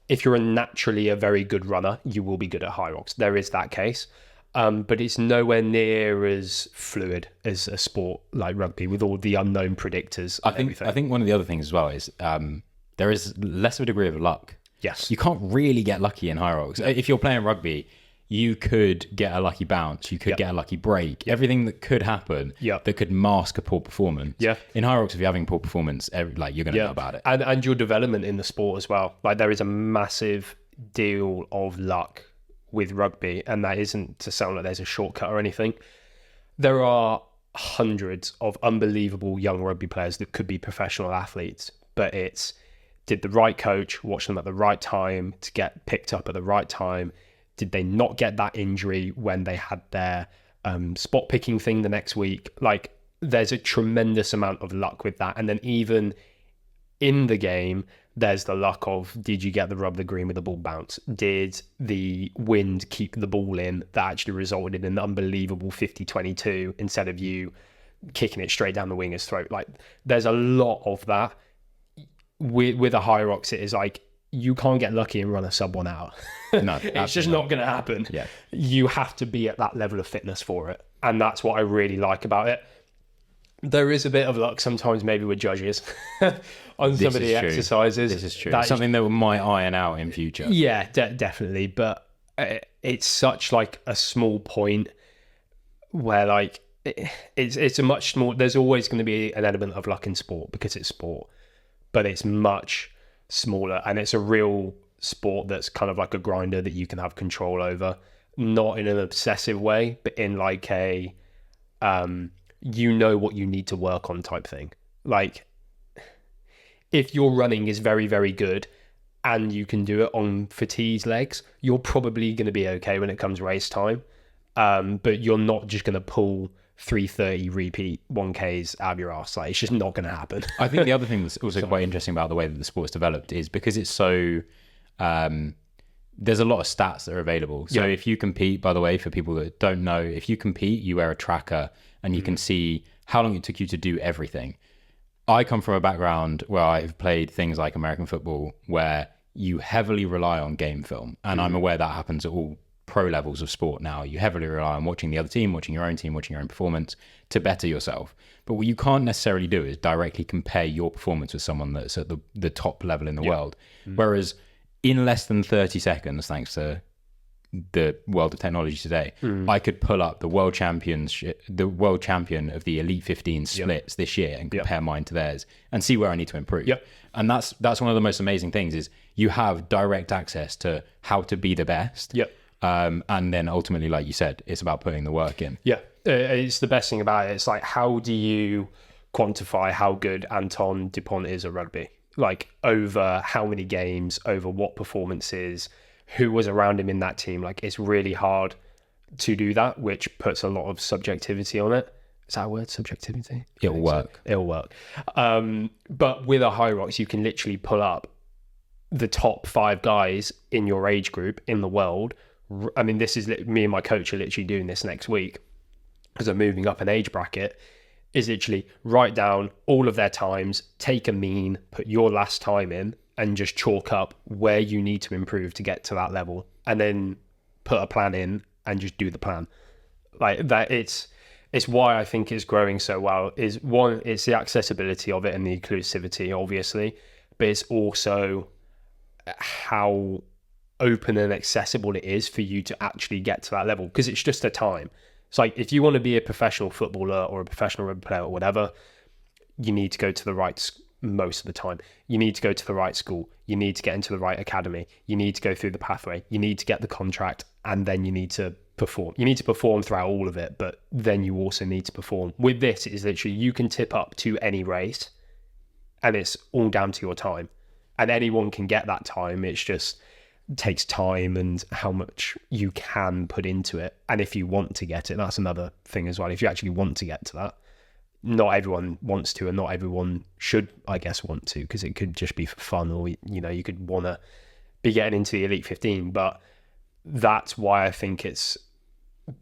if you're naturally a very good runner, you will be good at Hyrox. There is that case. But it's nowhere near as fluid as a sport like rugby with all the unknown predictors. I think one of the other things as well is there is less of a degree of luck. Yes. You can't really get lucky in Hyrox. If you're playing rugby, you could get a lucky bounce, you could get a lucky break, everything that could happen that could mask a poor performance. Yeah. In Hyrox, if you're having poor performance, you're going to know about it. And your development in the sport as well. Like there is a massive deal of luck with rugby, and that isn't to sound like there's a shortcut or anything. There are hundreds of unbelievable young rugby players that could be professional athletes, but it's did the right coach watch them at the right time to get picked up at the right time? Did they not get that injury when they had their spot picking thing the next week? Like there's a tremendous amount of luck with that. And then even in the game, there's the luck of, did you get the rub of the green with the ball bounce? Did the wind keep the ball in that actually resulted in an unbelievable 50-22 instead of you kicking it straight down the winger's throat? Like there's a lot of that. With a Hyrox, it is like, you can't get lucky and run a sub 1 hour. No, it's just not going to happen. Yeah. You have to be at that level of fitness for it. And that's what I really like about it. There is a bit of luck sometimes maybe with judges on some of the exercises. This is true. Something that we might iron out in future. Yeah, definitely. But it's such like a small point where like it's a much small, there's always going to be an element of luck in sport because it's sport, but it's much smaller, and it's a real sport that's kind of like a grinder that you can have control over, not in an obsessive way, but in like a you know what you need to work on type thing. Like if your running is very, very good and you can do it on fatigued legs, you're probably going to be okay when it comes race time. But you're not just going to pull 3:30 repeat 1Ks out of your ass. Like, it's just not going to happen. I think the other thing that's also quite interesting about the way that the sport's developed is because it's so there's a lot of stats that are available. So if you compete, by the way, for people that don't know, if you compete, you wear a tracker and you can see how long it took you to do everything. I come from a background where I've played things like American football where you heavily rely on game film. And I'm aware that happens at all pro levels of sport now. You heavily rely on watching the other team, watching your own performance to better yourself. But what you can't necessarily do is directly compare your performance with someone that's at the top level in the world. Whereas in less than 30 seconds, thanks to the world of technology today, I could pull up the world champion of the Elite 15 splits this year and compare mine to theirs and see where I need to improve. And that's one of the most amazing things is you have direct access to how to be the best. And then ultimately, like you said, it's about putting the work in. It's the best thing about it. It's like, how do you quantify how good Anton Dupont is at rugby? Like over how many games, over what performances, who was around him in that team? Like it's really hard to do that, which puts a lot of subjectivity on it. Is that a word, subjectivity? It'll work. It'll work. But with a Hyrox, you can literally pull up the top 5 guys in your age group in the world. I mean, this is me and my coach are literally doing this next week because I'm moving up an age bracket. Is literally write down all of their times, take a mean, put your last time in, and just chalk up where you need to improve to get to that level, and then put a plan in and just do the plan. Like that, it's why I think it's growing so well. Is one, it's the accessibility of it and the inclusivity, obviously, but it's also how open and accessible it is for you to actually get to that level, because it's just a time. It's like if you want to be a professional footballer or a professional rugby player or whatever, you need to go to the right most of the time. You need to go to the right school. You need to get into the right academy. You need to go through the pathway. You need to get the contract, and then you need to perform. You need to perform throughout all of it, but then you also need to perform. With this, it is literally you can tip up to any race, and it's all down to your time. And anyone can get that time. It's just takes time and how much you can put into it. And if you want to get it, that's another thing as well. If you actually want to get to that, not everyone wants to, and not everyone should, I guess, want to, because it could just be for fun, or, you know, you could want to be getting into the Elite 15. But that's why I think it's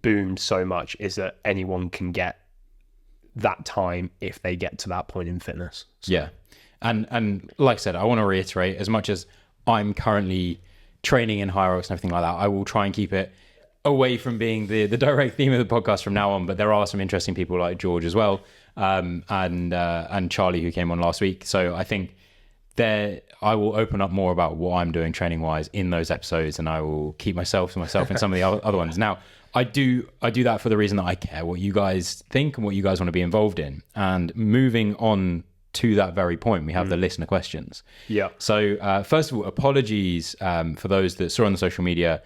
boomed so much, is that anyone can get that time if they get to that point in fitness. So. Yeah. And like I said, I want to reiterate, as much as I'm currently training in Hyrox and everything like that, I will try and keep it away from being the direct theme of the podcast from now on. But there are some interesting people like George as well, and Charlie, who came on last week. So I think I will open up more about what I'm doing training wise in those episodes, and I will keep myself to myself in some of the other ones. Now, I do that for the reason that I care what you guys think and what you guys want to be involved in. And moving on to that very point, we have the listener questions. Yeah. So first of all, apologies for those that saw on the social media.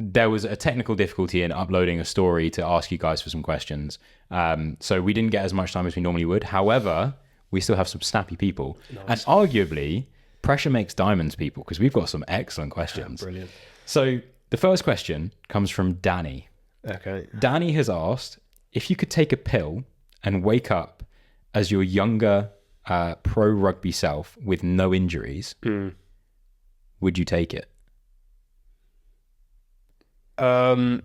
There was a technical difficulty in uploading a story to ask you guys for some questions. So we didn't get as much time as we normally would. However, we still have some snappy people. Nice. And arguably, pressure makes diamonds, people, because we've got some excellent questions. Brilliant. So the first question comes from Danny. Okay. Danny has asked, if you could take a pill and wake up as your younger pro rugby self with no injuries, would you take it? I don't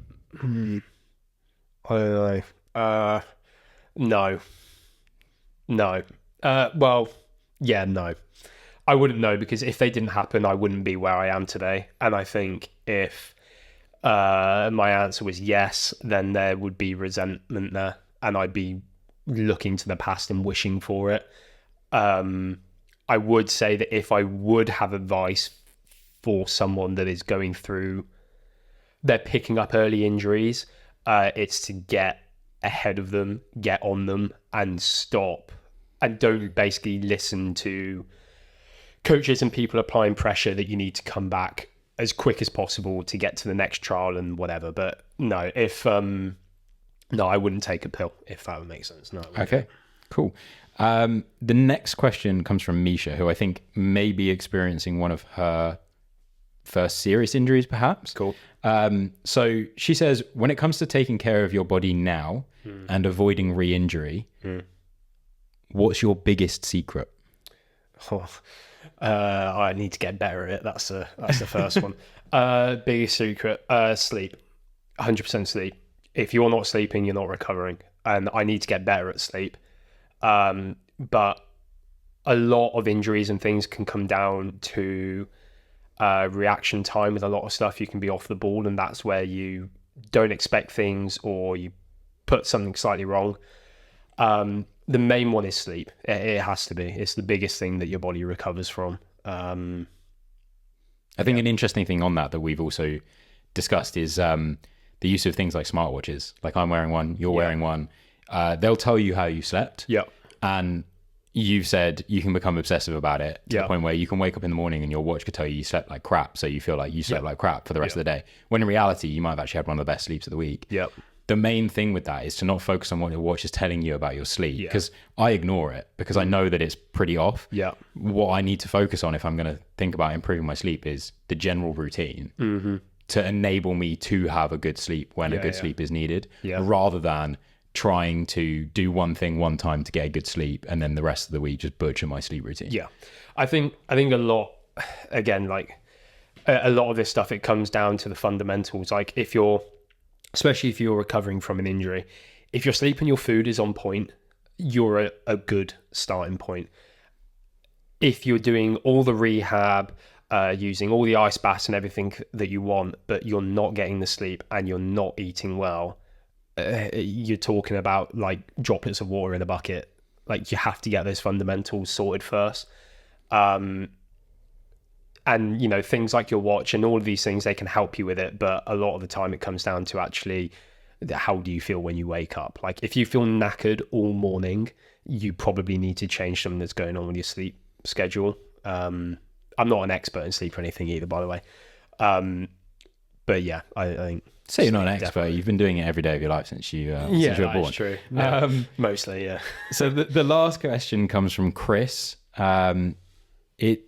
know. No. Well, yeah, no. I wouldn't know, because if they didn't happen, I wouldn't be where I am today. And I think if my answer was yes, then there would be resentment there, and I'd be looking to the past and wishing for it. I would say that if I would have advice for someone that is going through, they're picking up early injuries, it's to get ahead of them, get on them, and stop, and don't basically listen to coaches and people applying pressure that you need to come back as quick as possible to get to the next trial and whatever. But no, no, I wouldn't take a pill, if that would make sense. No. Okay, cool. The next question comes from Misha, who I think may be experiencing one of her first serious injuries, perhaps. Cool. So she says, when it comes to taking care of your body now and avoiding re-injury, what's your biggest secret? I need to get better at it. That's the first one. Biggest secret, sleep. 100% sleep. If you're not sleeping, you're not recovering. And I need to get better at sleep. But a lot of injuries and things can come down to reaction time. With a lot of stuff, you can be off the ball, and that's where you don't expect things, or you put something slightly wrong. The main one is sleep. It has to be. It's the biggest thing that your body recovers from. I think an interesting thing on that we've also discussed is the use of things like smartwatches. Like, I'm wearing one, you're wearing one. They'll tell you how you slept. Yeah. And you've said you can become obsessive about it to the point where you can wake up in the morning and your watch could tell you slept like crap. So you feel like you slept like crap for the rest of the day. When in reality, you might have actually had one of the best sleeps of the week. Yep. The main thing with that is to not focus on what your watch is telling you about your sleep, because I ignore it because I know that it's pretty off. Yeah. What I need to focus on if I'm going to think about improving my sleep is the general routine to enable me to have a good sleep when a good sleep is needed, rather than trying to do one thing one time to get a good sleep and then the rest of the week just butcher my sleep routine. Yeah. I think a lot, again, like a lot of this stuff, it comes down to the fundamentals. Like, especially if you're recovering from an injury, if your sleep and your food is on point, you're a good starting point. If you're doing all the rehab, using all the ice baths and everything that you want, but you're not getting the sleep and you're not eating well, you're talking about like droplets of water in a bucket. Like, you have to get those fundamentals sorted first. And, things like your watch and all of these things, they can help you with it. But a lot of the time it comes down to actually, how do you feel when you wake up? Like, if you feel knackered all morning, you probably need to change something that's going on with your sleep schedule. I'm not an expert in sleep or anything either, by the way. But yeah, I think... Say you're not an expert. Definitely. You've been doing it every day of your life since you were born. That's true. Yeah, mostly, yeah. So the last question comes from Chris. It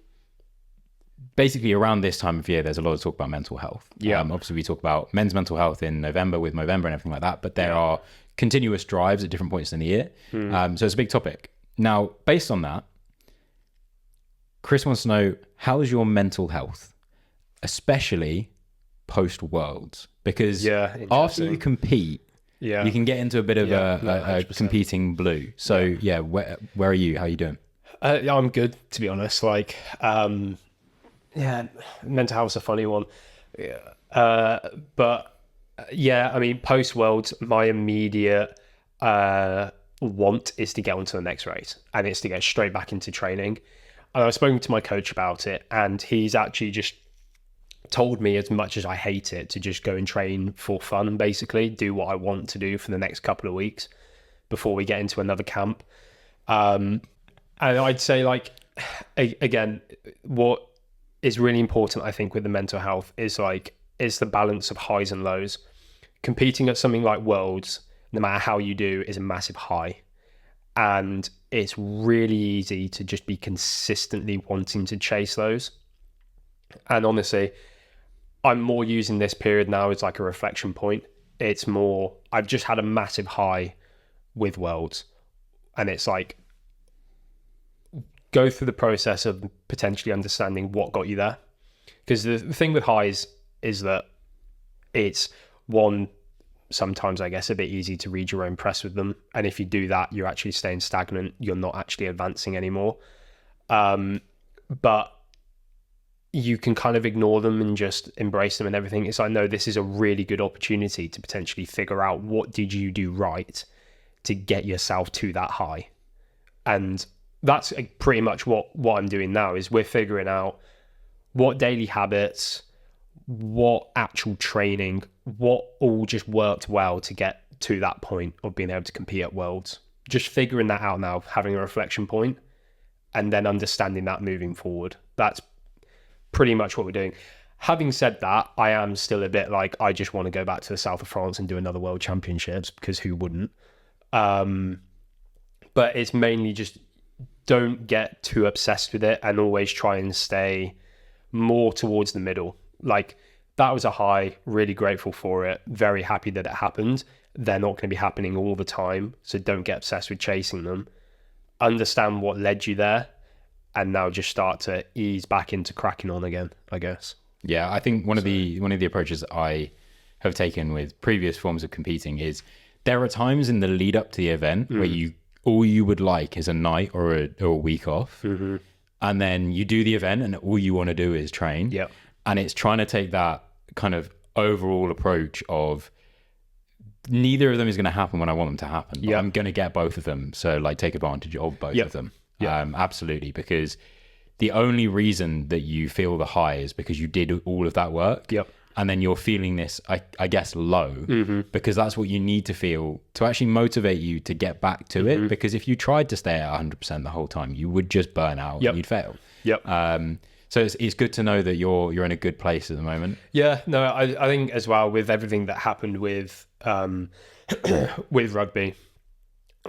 basically, around this time of year, there's a lot of talk about mental health. Yeah. Obviously, we talk about men's mental health in November with Movember and everything like that, but there are continuous drives at different points in the year. So it's a big topic. Now, based on that, Chris wants to know, how is your mental health, especially post-Worlds? Because after you compete, Yeah. you can get into a bit of a 100%. competing blue. So yeah, where are you? How are you doing? Yeah, I'm good, to be honest. Like, mental health's a funny one. Yeah. But yeah, I mean, post Worlds, my immediate want is to get onto the next race, and it's to get straight back into training. And I was speaking to my coach about it, and he's actually just told me, as much as I hate it, to just go and train for fun, basically do what I want to do for the next couple of weeks before we get into another camp. And I'd say, like, again, what is really important, I think, with the mental health is the balance of highs and lows. Competing at something like Worlds, no matter how you do, is a massive high. And it's really easy to just be consistently wanting to chase those. And honestly, I'm more using this period now as like a reflection point. It's more, I've just had a massive high with Worlds. And it's like, go through the process of potentially understanding what got you there. Because the thing with highs is that it's one, sometimes I guess a bit easy to read your own press with them. And if you do that, you're actually staying stagnant. You're not actually advancing anymore. But you can kind of ignore them and just embrace them and everything. It's like, no, this is a really good opportunity to potentially figure out what did you do right to get yourself to that high. And that's pretty much what I'm doing now, is we're figuring out what daily habits, what actual training, what all just worked well to get to that point of being able to compete at Worlds. Just figuring that out now, having a reflection point, and then understanding that moving forward. That's pretty much what we're doing. Having said that, I am still a bit like, I just want to go back to the south of France and do another World Championships, because who wouldn't? But it's mainly just, don't get too obsessed with it, and always try and stay more towards the middle. Like, that was a high, really grateful for it, very happy that it happened. They're not going to be happening all the time, so don't get obsessed with chasing them. Understand what led you there, and now just start to ease back into cracking on again, I guess. Yeah, I think one of the approaches I have taken with previous forms of competing is, there are times in the lead up to the event where all you would like is a night or a week off. Mm-hmm. And then you do the event and all you want to do is train. Yep. And it's trying to take that kind of overall approach of, neither of them is going to happen when I want them to happen. But I'm going to get both of them. So like, take advantage of both of them. Absolutely. Because the only reason that you feel the high is because you did all of that work. Yep. And then you're feeling this, I guess, low, because that's what you need to feel to actually motivate you to get back to it. Because if you tried to stay at 100% the whole time, you would just burn out and you'd fail. So it's good to know that you're in a good place at the moment. Yeah, no, I think as well, with everything that happened with with rugby,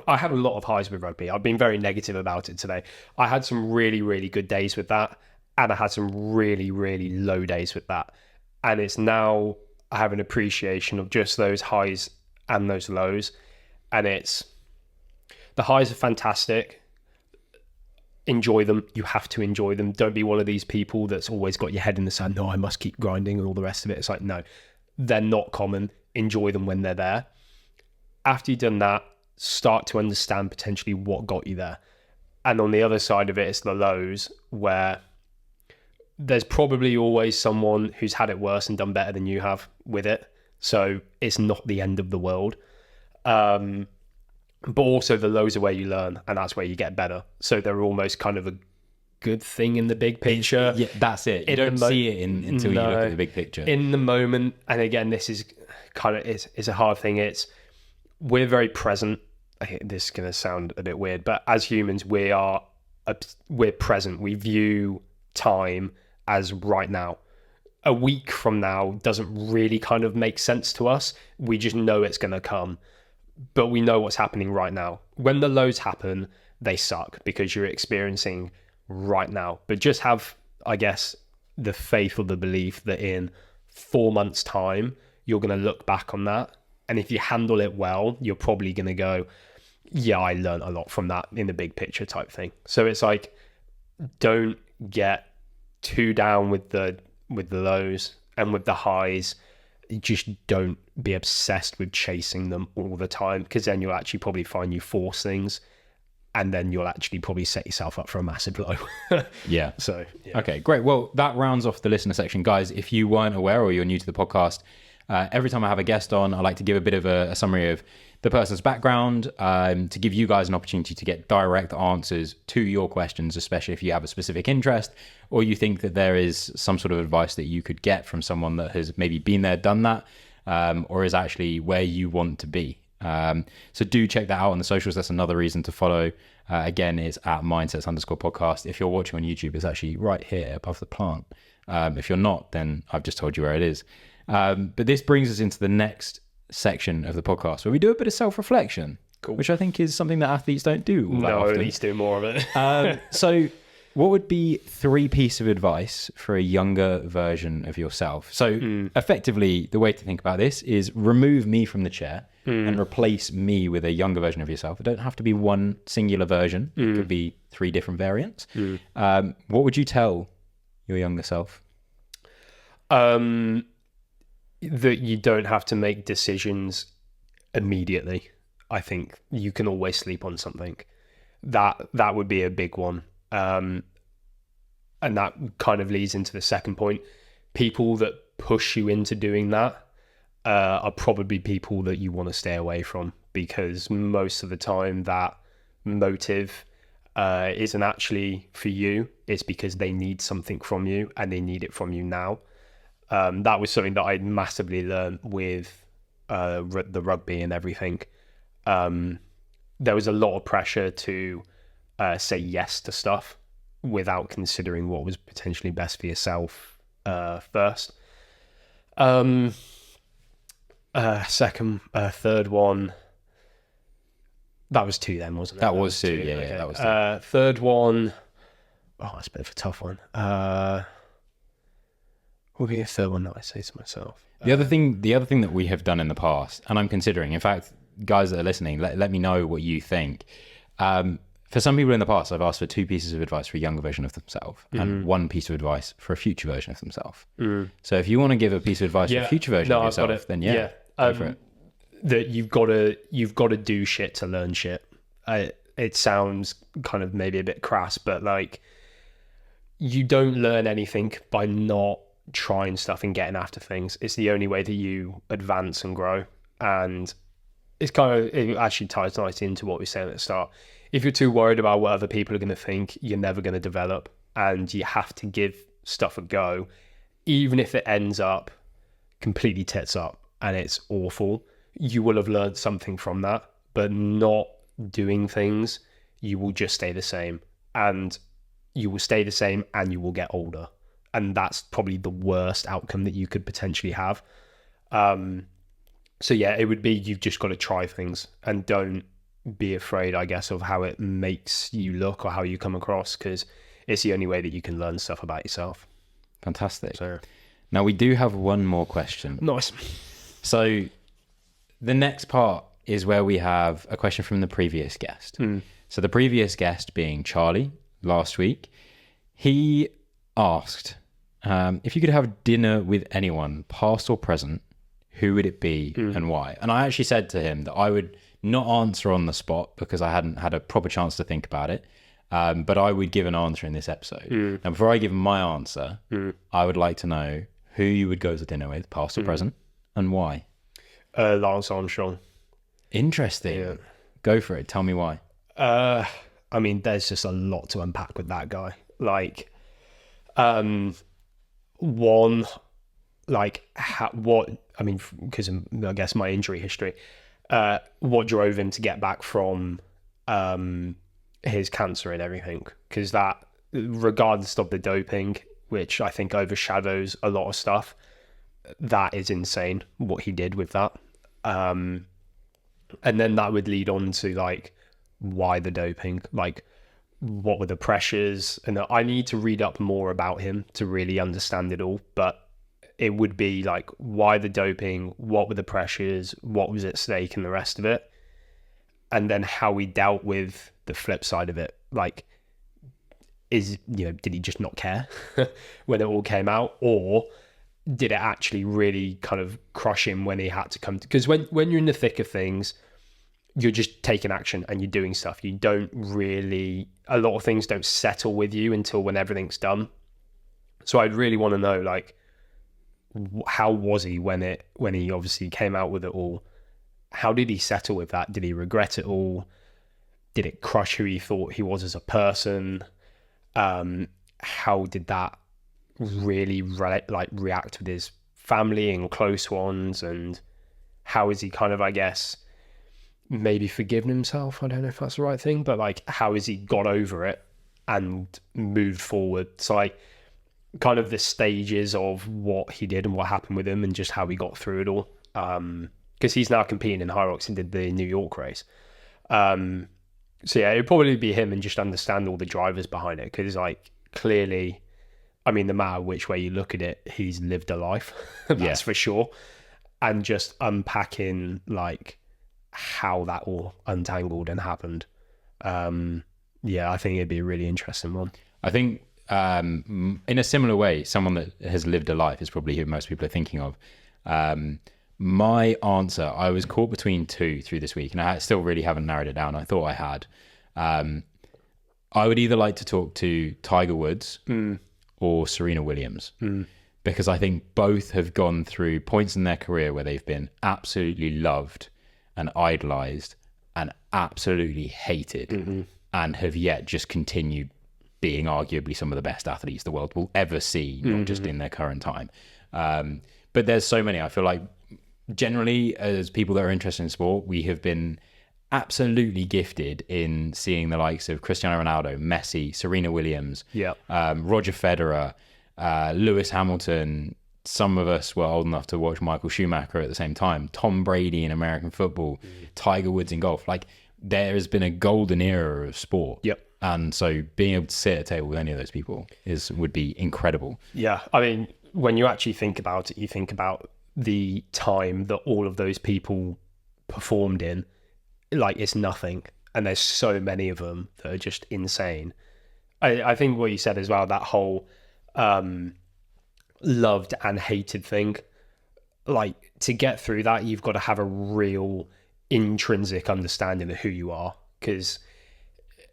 I had a lot of highs with rugby. I've been very negative about it today. I had some really, really good days with that, and I had some really, really low days with that. And it's now, I have an appreciation of just those highs and those lows. And the highs are fantastic. Enjoy them. You have to enjoy them. Don't be one of these people that's always got your head in the sand. No, I must keep grinding and all the rest of it. It's like, no, they're not common. Enjoy them when they're there. After you've done that, start to understand potentially what got you there. And on the other side of it, it's the lows, where there's probably always someone who's had it worse and done better than you have with it. So it's not the end of the world. But also the lows are where you learn, and that's where you get better. So they're almost kind of a good thing in the big picture. Yeah, that's it. You don't see it until you look at the big picture. In the moment, and again, this is kind of, it's a hard thing. We're very present. I think this is going to sound a bit weird, but as humans, we're present. We view time as right now. A week from now doesn't really kind of make sense to us. We just know it's going to come, but we know what's happening right now. When the lows happen, they suck because you're experiencing right now. But just have, I guess, the faith or the belief that in 4 months' time, you're going to look back on that. And if you handle it well, you're probably going to go, yeah, I learned a lot from that in the big picture type thing. So it's like, don't get too down with the lows and with the highs. just don't be obsessed with chasing them all the time, because then you'll actually probably find you force things, and then you'll actually probably set yourself up for a massive blow. Yeah. So, yeah. Okay, great. Well, that rounds off the listener section. Guys, if you weren't aware or you're new to the podcast, every time I have a guest on, I like to give a bit of a summary of the person's background, to give you guys an opportunity to get direct answers to your questions, especially if you have a specific interest or you think that there is some sort of advice that you could get from someone that has maybe been there, done that, or is actually where you want to be. So do check that out on the socials. That's another reason to follow. Again, it's at mindsets_podcast. If you're watching on YouTube, it's actually right here above the plant. If you're not, then I've just told you where it is. But this brings us into the next section of the podcast where we do a bit of self-reflection, which I think is something that athletes don't do all that often. No, let's do more of it. So what would be 3 pieces of advice for a younger version of yourself? So effectively, the way to think about this is remove me from the chair and replace me with a younger version of yourself. It don't have to be one singular version. It could be 3 different variants. What would you tell your younger self? That you don't have to make decisions immediately. I think you can always sleep on something. That would be a big one. And that kind of leads into the second point. People that push you into doing that are probably people that you want to stay away from, because most of the time that motive isn't actually for you. It's because they need something from you and they need it from you now. That was something that I massively learned with the rugby and everything. There was a lot of pressure to say yes to stuff without considering what was potentially best for yourself first. Third one. That was 2 then, wasn't it? That was 2, yeah, okay. that was 2. Third one. Oh, that's a bit of a tough one. What would be a third one that I say to myself? The other thing that we have done in the past, and I'm considering, in fact, guys that are listening, let me know what you think. For some people in the past, I've asked for 2 pieces of advice for a younger version of themselves and 1 piece of advice for a future version of themselves. So if you want to give a piece of advice for a future version of yourself, then go for it. That you've got to do shit to learn shit. It sounds kind of maybe a bit crass, but like, you don't learn anything by not trying stuff and getting after things. It's the only way that you advance and grow. And it actually ties nicely into what we were saying at the start. If you're too worried about what other people are going to think, you're never going to develop, and you have to give stuff a go, even if it ends up completely tits up and it's awful. You will have learned something from that, but not doing things, you will just stay the same, and you will stay the same and you will get older. And that's probably the worst outcome that you could potentially have. So yeah, it would be, you've just got to try things and don't be afraid, I guess, of how it makes you look or how you come across, because it's the only way that you can learn stuff about yourself. Fantastic. So now we do have one more question. nice. So the next part is where we have a question from the previous guest. So the previous guest being Charlie last week, he asked, if you could have dinner with anyone, past or present, who would it be and why? And I actually said to him that I would not answer on the spot because I hadn't had a proper chance to think about it. But I would give an answer in this episode. Now, before I give my answer, I would like to know who you would go to dinner with, past or present, and why. Lance Armstrong. Interesting. Yeah. Go for it. Tell me why. I mean, there's just a lot to unpack with that guy. Like, one, like, because I guess my injury history, what drove him to get back from his cancer and everything, because that, regardless of the doping, which I think overshadows a lot of stuff, that is insane what he did with that. And then that would lead on to, like, why the doping, like, what were the pressures? And I need to read up more about him to really understand it all, but it would be like, why the doping, what were the pressures, what was at stake, and the rest of it, and then how he dealt with the flip side of it. Like, did he just not care when it all came out, or did it actually really kind of crush him when he had to come to, because when you're in the thick of things, you're just taking action and you're doing stuff. You don't really, a lot of things don't settle with you until when everything's done. So I'd really want to know, like, how was he when he obviously came out with it all? How did he settle with that? Did he regret it all? Did it crush who he thought he was as a person? How did that really react with his family and close ones? And how is he kind of, I guess, maybe forgiven himself? I don't know if that's the right thing, but like, how has he got over it and moved forward? So like, kind of the stages of what he did and what happened with him and just how he got through it all. Because he's now competing in Hyrox and did the New York race. So yeah, it'd probably be him and just understand all the drivers behind it. Because like, clearly, I mean, no matter which way you look at it, he's lived a life. That's for sure. And just unpacking like how that all untangled and happened. I think it'd be a really interesting one. I think in a similar way, someone that has lived a life is probably who most people are thinking of. My answer, I was caught between two through this week, and I still really haven't narrowed it down. I thought I had. I would either like to talk to Tiger Woods or Serena Williams, because I think both have gone through points in their career where they've been absolutely loved and idolized and absolutely hated, and have yet just continued being arguably some of the best athletes the world will ever see, not just in their current time. But there's so many. I feel like generally, as people that are interested in sport, we have been absolutely gifted in seeing the likes of Cristiano Ronaldo, Messi, Serena Williams, Roger Federer, Lewis Hamilton. Some of us were old enough to watch Michael Schumacher at the same time, Tom Brady in American football, Tiger Woods in golf. Like, there has been a golden era of sport. And so being able to sit at a table with any of those people would be incredible. Yeah. I mean, when you actually think about it, you think about the time that all of those people performed in, like, it's nothing. And there's so many of them that are just insane. I think what you said as well, that whole loved and hated thing, like, to get through that, you've got to have a real intrinsic understanding of who you are.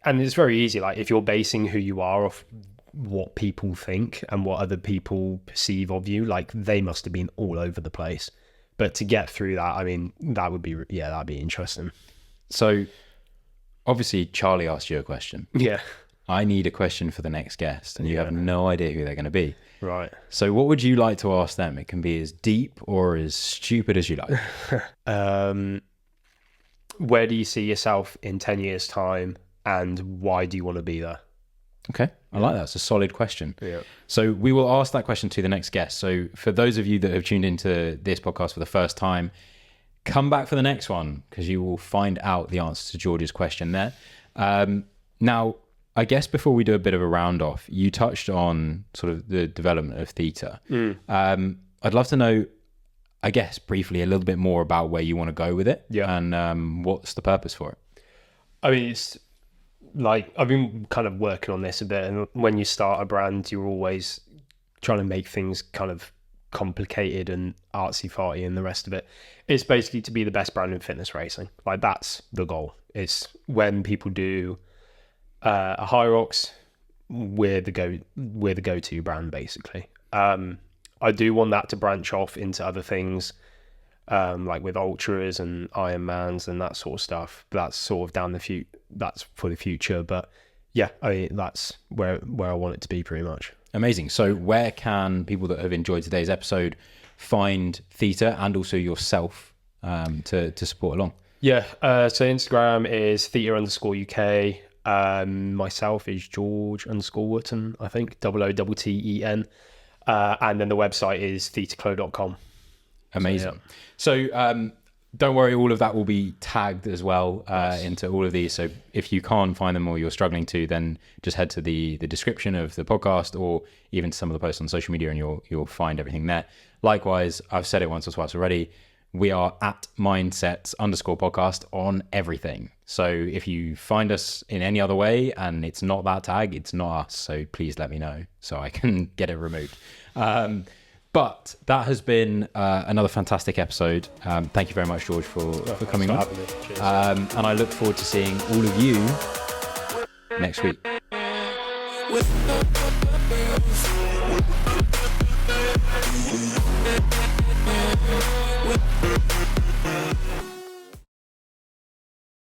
And it's very easy, like, if you're basing who you are off what people think and what other people perceive of you, like, they must have been all over the place. But to get through that, I mean, that'd be interesting. So obviously Charlie asked you a question. Yeah. I need a question for the next guest, and you have no idea who they're going to be. Right. So what would you like to ask them? It can be as deep or as stupid as you like. Where do you see yourself in 10 years' time, and why do you want to be there? Okay, I like that. It's a solid question. Yeah. So we will ask that question to the next guest. So for those of you that have tuned into this podcast for the first time, come back for the next one, because you will find out the answer to George's question there. Now, I guess before we do a bit of a round off, you touched on sort of the development of Theta. I'd love to know, I guess, briefly a little bit more about where you want to go with it, and what's the purpose for it. I mean, it's like, I've been kind of working on this a bit, and when you start a brand, you're always trying to make things kind of complicated and artsy-farty and the rest of it. It's basically to be the best brand in fitness racing. Like, that's the goal. It's when people do a Hyrox, we're the go-to brand, basically. I do want that to branch off into other things, like with ultras and Ironmans and that sort of stuff. But that's sort of that's for the future. But yeah, I mean, that's where I want it to be, pretty much. Amazing. So where can people that have enjoyed today's episode find Theta and also yourself to support along? Yeah, so Instagram is Theta_UK. Myself is George_Wootten, I think, Wootten. And then the website is thetaclo.com. Amazing. So don't worry, all of that will be tagged as well into all of these. So if you can't find them or you're struggling to, then just head to the description of the podcast or even to some of the posts on social media, and you'll find everything there. Likewise, I've said it once or twice already, we are at mindsets_podcast on everything. So if you find us in any other way and it's not that tag, it's not us. So please let me know so I can get it removed. But that has been another fantastic episode. Thank you very much, George, for coming on. And I look forward to seeing all of you next week.